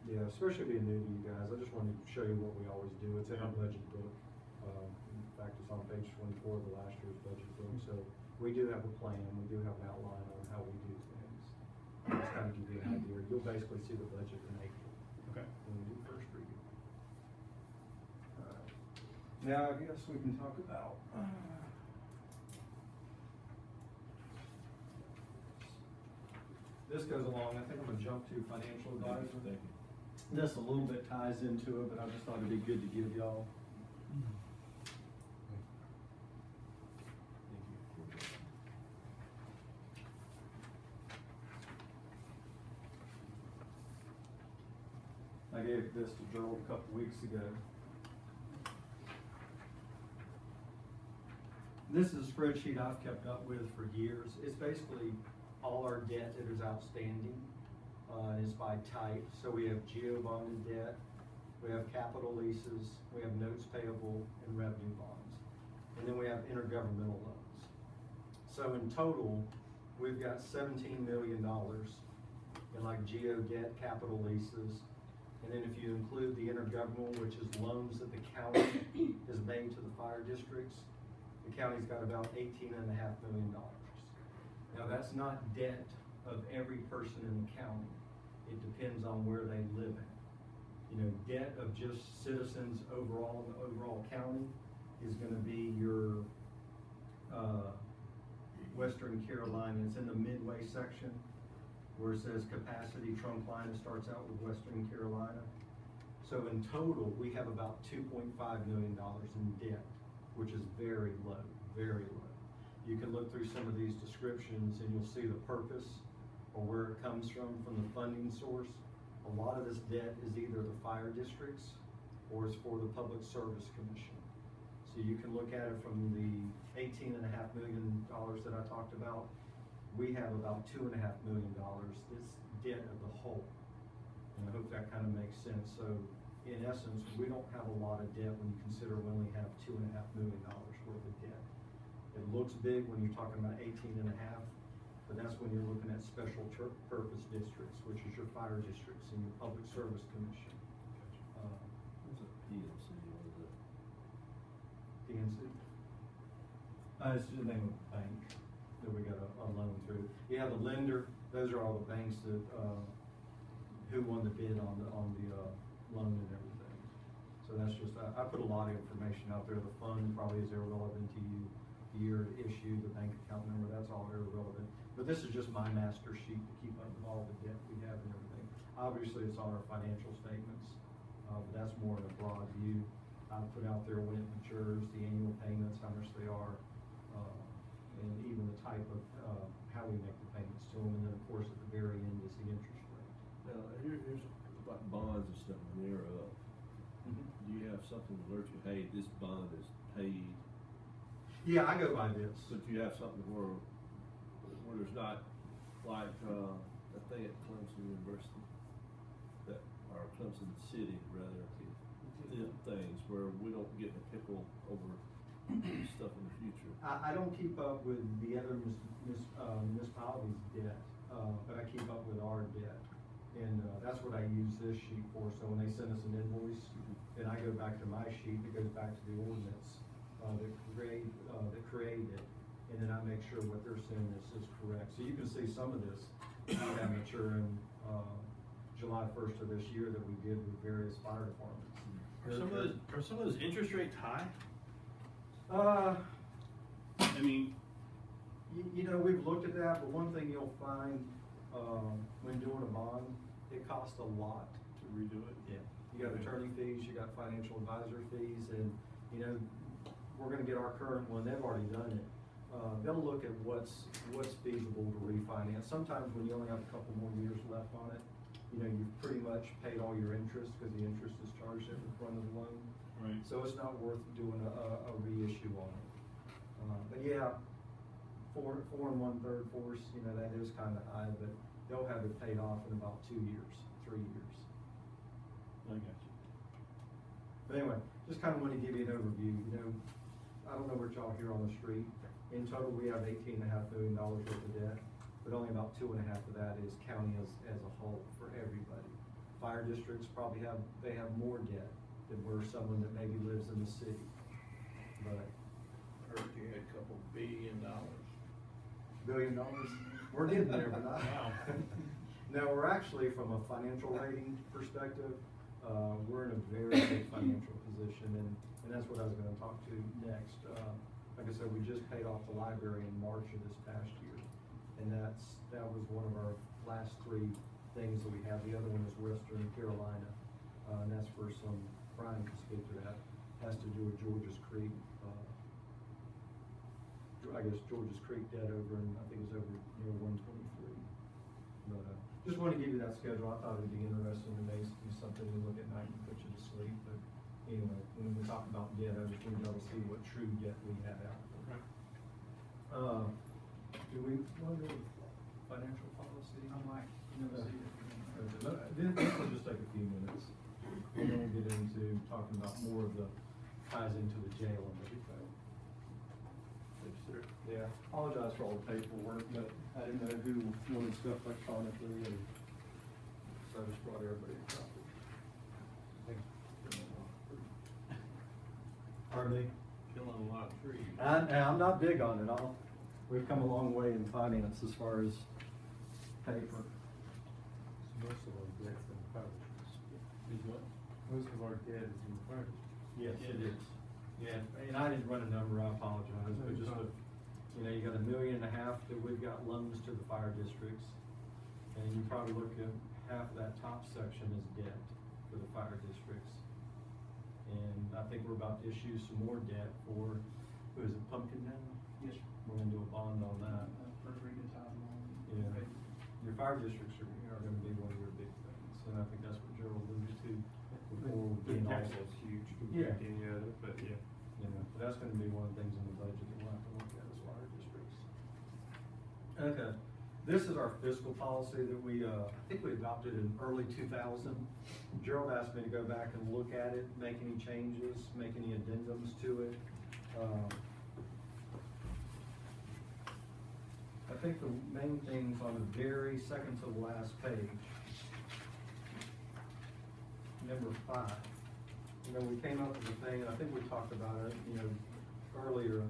Yeah, especially being new to you guys. I just wanted to show you what we always do. It's in our budget book. In fact, it's on page 24 of the last year's budget book. So we do have a plan. We do have an outline on how we do things. Just kind of give you an idea. You'll basically see the budget in April. Okay. When we do first reading. Now, I guess we can talk about this goes along, I think I'm gonna jump to financial advisor. Thank you. This a little bit ties into it, but I just thought it'd be good to give y'all. I gave this to Joel a couple weeks ago. This is a spreadsheet I've kept up with for years. It's basically all our debt that is outstanding. It's by type. So we have geo bonded debt, we have capital leases, we have notes payable, and revenue bonds. And then we have intergovernmental loans. So in total, we've got $17 million in like geo debt, capital leases. And then if you include the intergovernmental, which is loans that the county has made to the fire districts, the county's got about $18.5 million. Now that's not debt of every person in the county. It depends on where they live in. You know, debt of just citizens overall in the overall county is gonna be your Western Carolina. It's in the midway section where it says capacity trunk line. It starts out with Western Carolina. So in total, we have about $2.5 million in debt, which is very low, very low. You can look through some of these descriptions and you'll see the purpose or where it comes from the funding source. A lot of this debt is either the fire districts or it's for the Public Service Commission. So you can look at it from the $18.5 million that I talked about. We have about $2.5 million that's debt of the whole. And I hope that kind of makes sense. So in essence, we don't have a lot of debt when you consider we only have $2.5 million worth of debt. It looks big when you're talking about 18.5, but that's when you're looking at special purpose districts, which is your fire districts and your Public Service Commission. What's a PNC? What is it? PNC? It's the name of the bank that we got a loan through. Yeah, the lender, those are all the banks that, who won the bid on the loan and everything. So that's just, I put a lot of information out there. The fund probably is irrelevant to you. The year issue, the bank account number, that's all irrelevant. But this is just my master sheet to keep up with all the debt we have and everything. Obviously, it's on our financial statements, but that's more in a broad view. I put out there when it matures, the annual payments, how much they are, and even the type of, how we make the payments to them. And then, of course, at the very end is the interest rate. Now, here's like bonds and stuff when they're up. Do you have something to alert you, hey, this bond is paid? Yeah, I go by this. But you have something where there's not, like, a thing at Clemson University, that, or Clemson City, rather, them things where we don't get in a pickle over stuff in the future. I don't keep up with the other municipalities' debt, but I keep up with our debt. And that's what I use this sheet for. So when they send us an invoice, then I go back to my sheet that goes back to the ordinance that created it. And then I make sure what they're saying is correct. So you can see some of this we have maturing July 1st of this year that we did with various fire departments. Are some of those interest rates high? I mean, you know, we've looked at that, but one thing you'll find when doing a bond, it costs a lot to redo it? Yeah. You got attorney fees, you got financial advisor fees, and you know, we're gonna get our current one, they've already done it. They'll look at what's feasible to refinance. Sometimes when you only have a couple more years left on it, you know, you've pretty much paid all your interest because the interest is charged at the front of the loan. Right. So it's not worth doing a reissue on it. But yeah, 4 1/3 force, you know, that is kind of high, but they'll have it paid off in about 2 years, 3 years. I got you. But anyway, just kind of want to give you an overview. You know, I don't know what y'all hear on the street. In total, we have $18.5 million worth of debt, but only about 2.5 of that is county as a whole for everybody. Fire districts probably have more debt than where someone that maybe lives in the city. But Heard you had a couple $1 billion. $1 billion? We're getting there, but not. Wow. No, we're actually, from a financial rating perspective, we're in a very good financial position, and that's what I was going to talk to next. Like I said, we just paid off the library in March of this past year, and that was one of our last three things that we have. The other one is Western Carolina, and that's for some, Brian can speak to that, has to do with George's Creek. I guess George's Creek dead over, and I think it's over near 123. But just want to give you that schedule. I thought it'd be interesting. It may be something to look at night and put you to sleep. But anyway, when we talk about debt, I just want y'all to see what true debt we have out there. Do we want to go to financial policy? I might, see it. This will just take a few minutes. And then we'll get into talking about more of the ties into the jail and everything. Yeah, apologize for all the paperwork, but I didn't know who wanted stuff electronically, and so I just brought everybody a copy. Pardon me? Killing a lot of trees. I'm not big on it. We've come a long way in finance as far as paper. Most of our debt's in the fire districts. Is what? Most of our debt is in the fire districts. Yes, it is. Yeah, and I didn't run a number, I apologize, but just, you got $1.5 million that we've got loans to the fire districts. And you probably look at half of that top section is debt for the fire districts. And I think we're about to issue some more debt for, who is it, Pumpkin now? Yes, sir. We're gonna do a bond on that. For $3,000. Yeah. Your fire districts are gonna be one of your big things, and I think that's what Gerald alluded to before. The being tax also- is huge Yeah. compared to any other, but yeah. You know, but that's gonna be one of the things in the budget that we'll have to look at as fire districts. Okay, this is our fiscal policy that I think we adopted in early 2000. Gerald asked me to go back and look at it, make any changes, make any addendums to it. I think the main things on the very second to the last page, number 5. We came up with a thing, and I think we talked about it, earlier,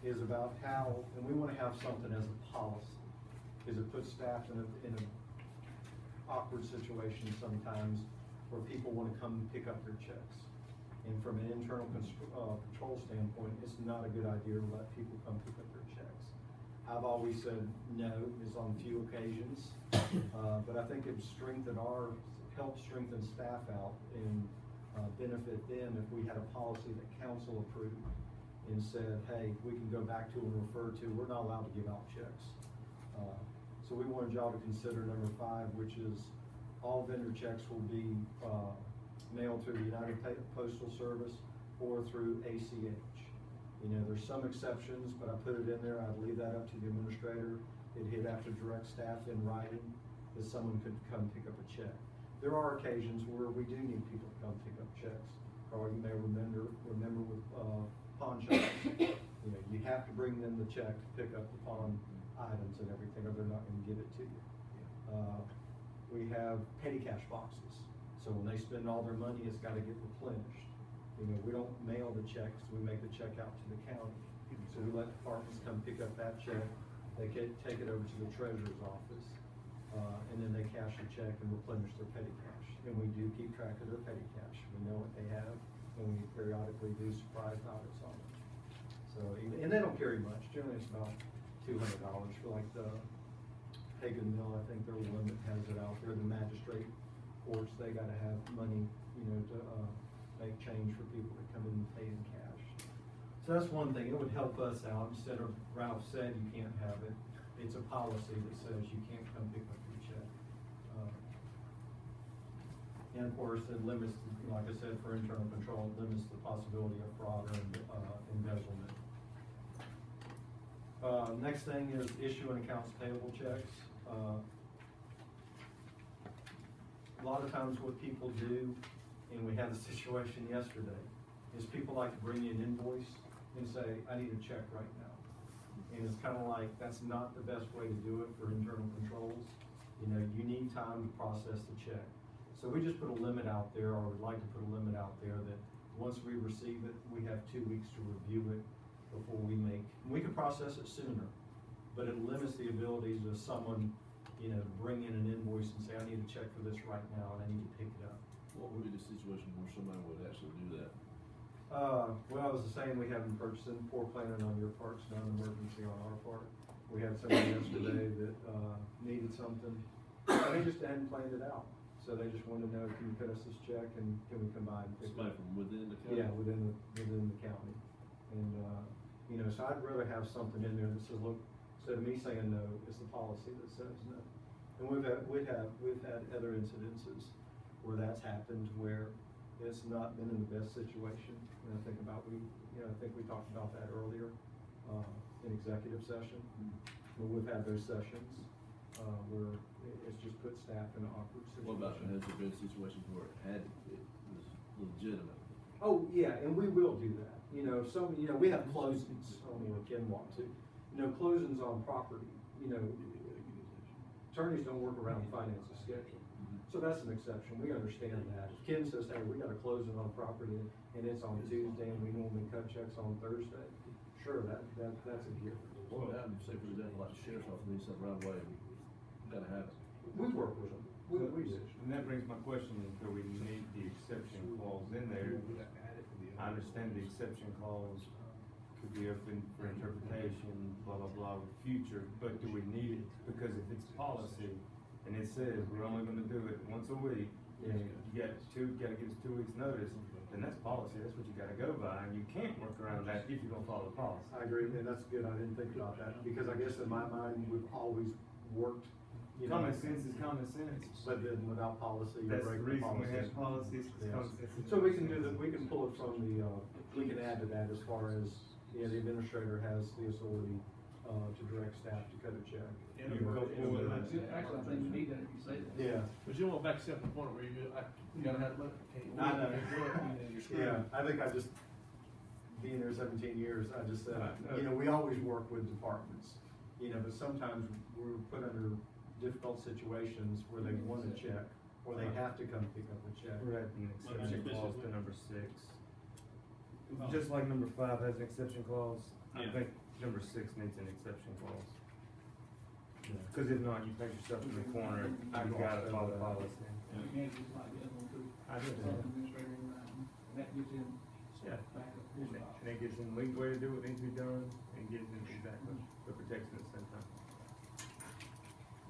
is about how, and we want to have something as a policy, is it puts staff in an awkward situation sometimes where people want to come pick up their checks. And from an internal control standpoint, it's not a good idea to let people come pick up their checks. I've always said no, is on few occasions, but I think it'd help strengthen staff out and benefit them if we had a policy that council approved and said, hey, we can go back to and refer to, we're not allowed to give out checks. So we wanted y'all to consider number 5, which is all vendor checks will be mailed through the United Postal Service or through ACH. There's some exceptions, but I put it in there. I'd leave that up to the administrator. He'd have to direct staff in writing that someone could come pick up a check. There are occasions where we do need people to come pick up checks. Or you may remember with pawn shops, you have to bring them the check to pick up the pawn items and everything, or they're not going to give it to you. We have petty cash boxes, so when they spend all their money, it's got to get replenished. We don't mail the checks; we make the check out to the county. So we let departments come pick up that check. They take it over to the treasurer's office, and then they cash the check and replenish their petty cash. And we do keep track of their petty cash. We know what they have, and we periodically do surprise audits on them. So, and they don't carry much. Generally, it's about $200 for like the Pagan Mill. I think they're one that has it out there. The magistrate courts, they got to have money, to make change for people that come in and pay in cash. So that's one thing. It would help us out. Instead of Ralph said you can't have it, it's a policy that says you can't come pick up your check. And of course, it limits, like I said, for internal control, it limits the possibility of fraud or embezzlement. Next thing is issuing accounts payable checks. A lot of times what people do, and we had a situation yesterday, is people like to bring you an invoice and say, I need a check right now. And it's kind of like, that's not the best way to do it for internal controls. You need time to process the check. So we just put a limit out there, or would like to put a limit out there that once we receive it, we have 2 weeks to review it before we can process it sooner, but it limits the abilities of someone, to bring in an invoice and say, I need a check for this right now and I need to pick it up. What would be the situation where somebody would actually do that? Well, I was saying we haven't purchased it, poor planning on your part, it's not an emergency on our part. We had somebody yesterday that needed something, They just hadn't planned it out, so they just wanted to know, can you cut us this check and can we come by and pick it Somebody up? from within the county? Yeah, within the county. And, you know, so I'd rather have something in there that says, look, instead of me saying no, it's the policy that says no. And we've had other incidences where that's happened, where it's not been in the best situation. And I think we talked about that earlier, in executive session. But we've had those sessions, where it's just put staff in an awkward situation. What about, has there been situations where it was legitimate? Oh, yeah, and we will do that. You know, we have closings, I don't know if Ken want to, you know, closings on property, you know, attorneys don't work around the finances schedule. So that's an exception, we understand that. If Ken says, hey, we got a closing on property and it's on Tuesday and we normally cut checks on Thursday, sure, that's a gift. What would happen, say for example, like the sheriff's office needs something right away, we gotta have it. We work with them, we do. And that brings my question, do we need the exception clause in there? I understand the exception clause could be open for interpretation, blah, blah, blah, with future, but do we need it? Because if it's policy, and it says we're only gonna do it once a week, Yeah. and you gotta give us 2 weeks notice, then that's policy, that's what you gotta go by, and you can't work around that if you're gonna follow the policy. I agree, and that's good, I didn't think about that, because I guess in my mind, we've always worked, you know. Common sense is common sense. But then without policy, you That's the break the reason we policy. have policies, 'cause Yes. common sense is. So we can do that, we can pull it from the, we can add to that as far as, the administrator has the authority, to direct staff to cut a check. Yeah, you go forward with that. Actually, I think you need that if you say that. Yeah. But you don't want back to the point where you gotta have money. I know. Yeah, I think I just, being there 17 years, I just said, you know, we always work with departments, you know, but sometimes we're put under difficult situations where they want a check, or they have to come pick up a check. We're adding an exception Well, clause to number 6. Just like number 5 has an exception clause, I Yeah. think number 6 needs an exception clause. Cause if not, you paint yourself in the corner, you gotta follow policy. You can't just like get one through. I do. Administrator, and that gives him Yeah. back up his box. And it gives them leeway to do what needs to be done, and gives them exactly the protection at the same time.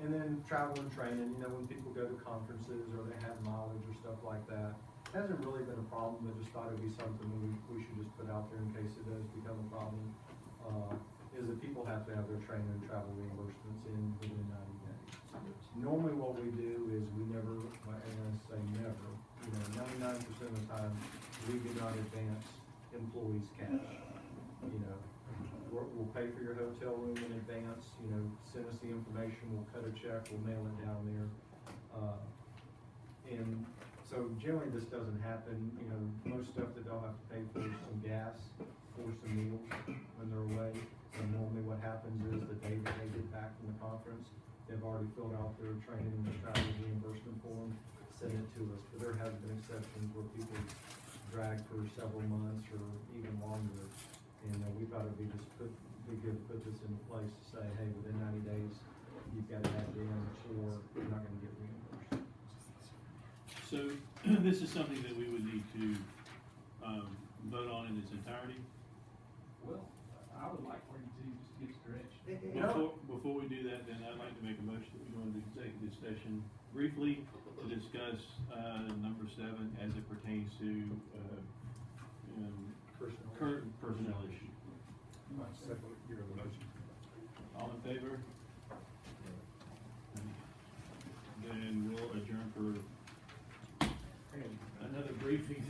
And then travel and training, you know, when people go to conferences or they have mileage or stuff like that, hasn't really been a problem, I just thought it'd be something we should just put out there in case it does become a problem. Is that people have to have their training and travel reimbursements in within 90 days. Normally what we do is we never, and I say never, you know, 99% of the time, we do not advance employees cash. You know, we'll pay for your hotel room in advance, you know, send us the information, we'll cut a check, we'll mail it down there. And so generally this doesn't happen, you know, most stuff that they'll have to pay for is some gas or some meals when they're away. And normally what happens is the day that they get back from the conference, they've already filled out their training and travel reimbursement form, send it to us. But there have been exceptions where people drag for several months or even longer. And we thought it'd be good to put this into place to say, hey, within 90 days, you've got to have it in or you're not gonna get reimbursed. So, this is something that we would need to, vote on in its entirety. Well, I would like for you to just give us direction. Before we do that, then I'd like to make a motion that we go into executive session briefly to discuss, number 7 as it pertains to, current personnel issue. Second, you're the motion. All in favor? Then we'll adjourn for another briefing.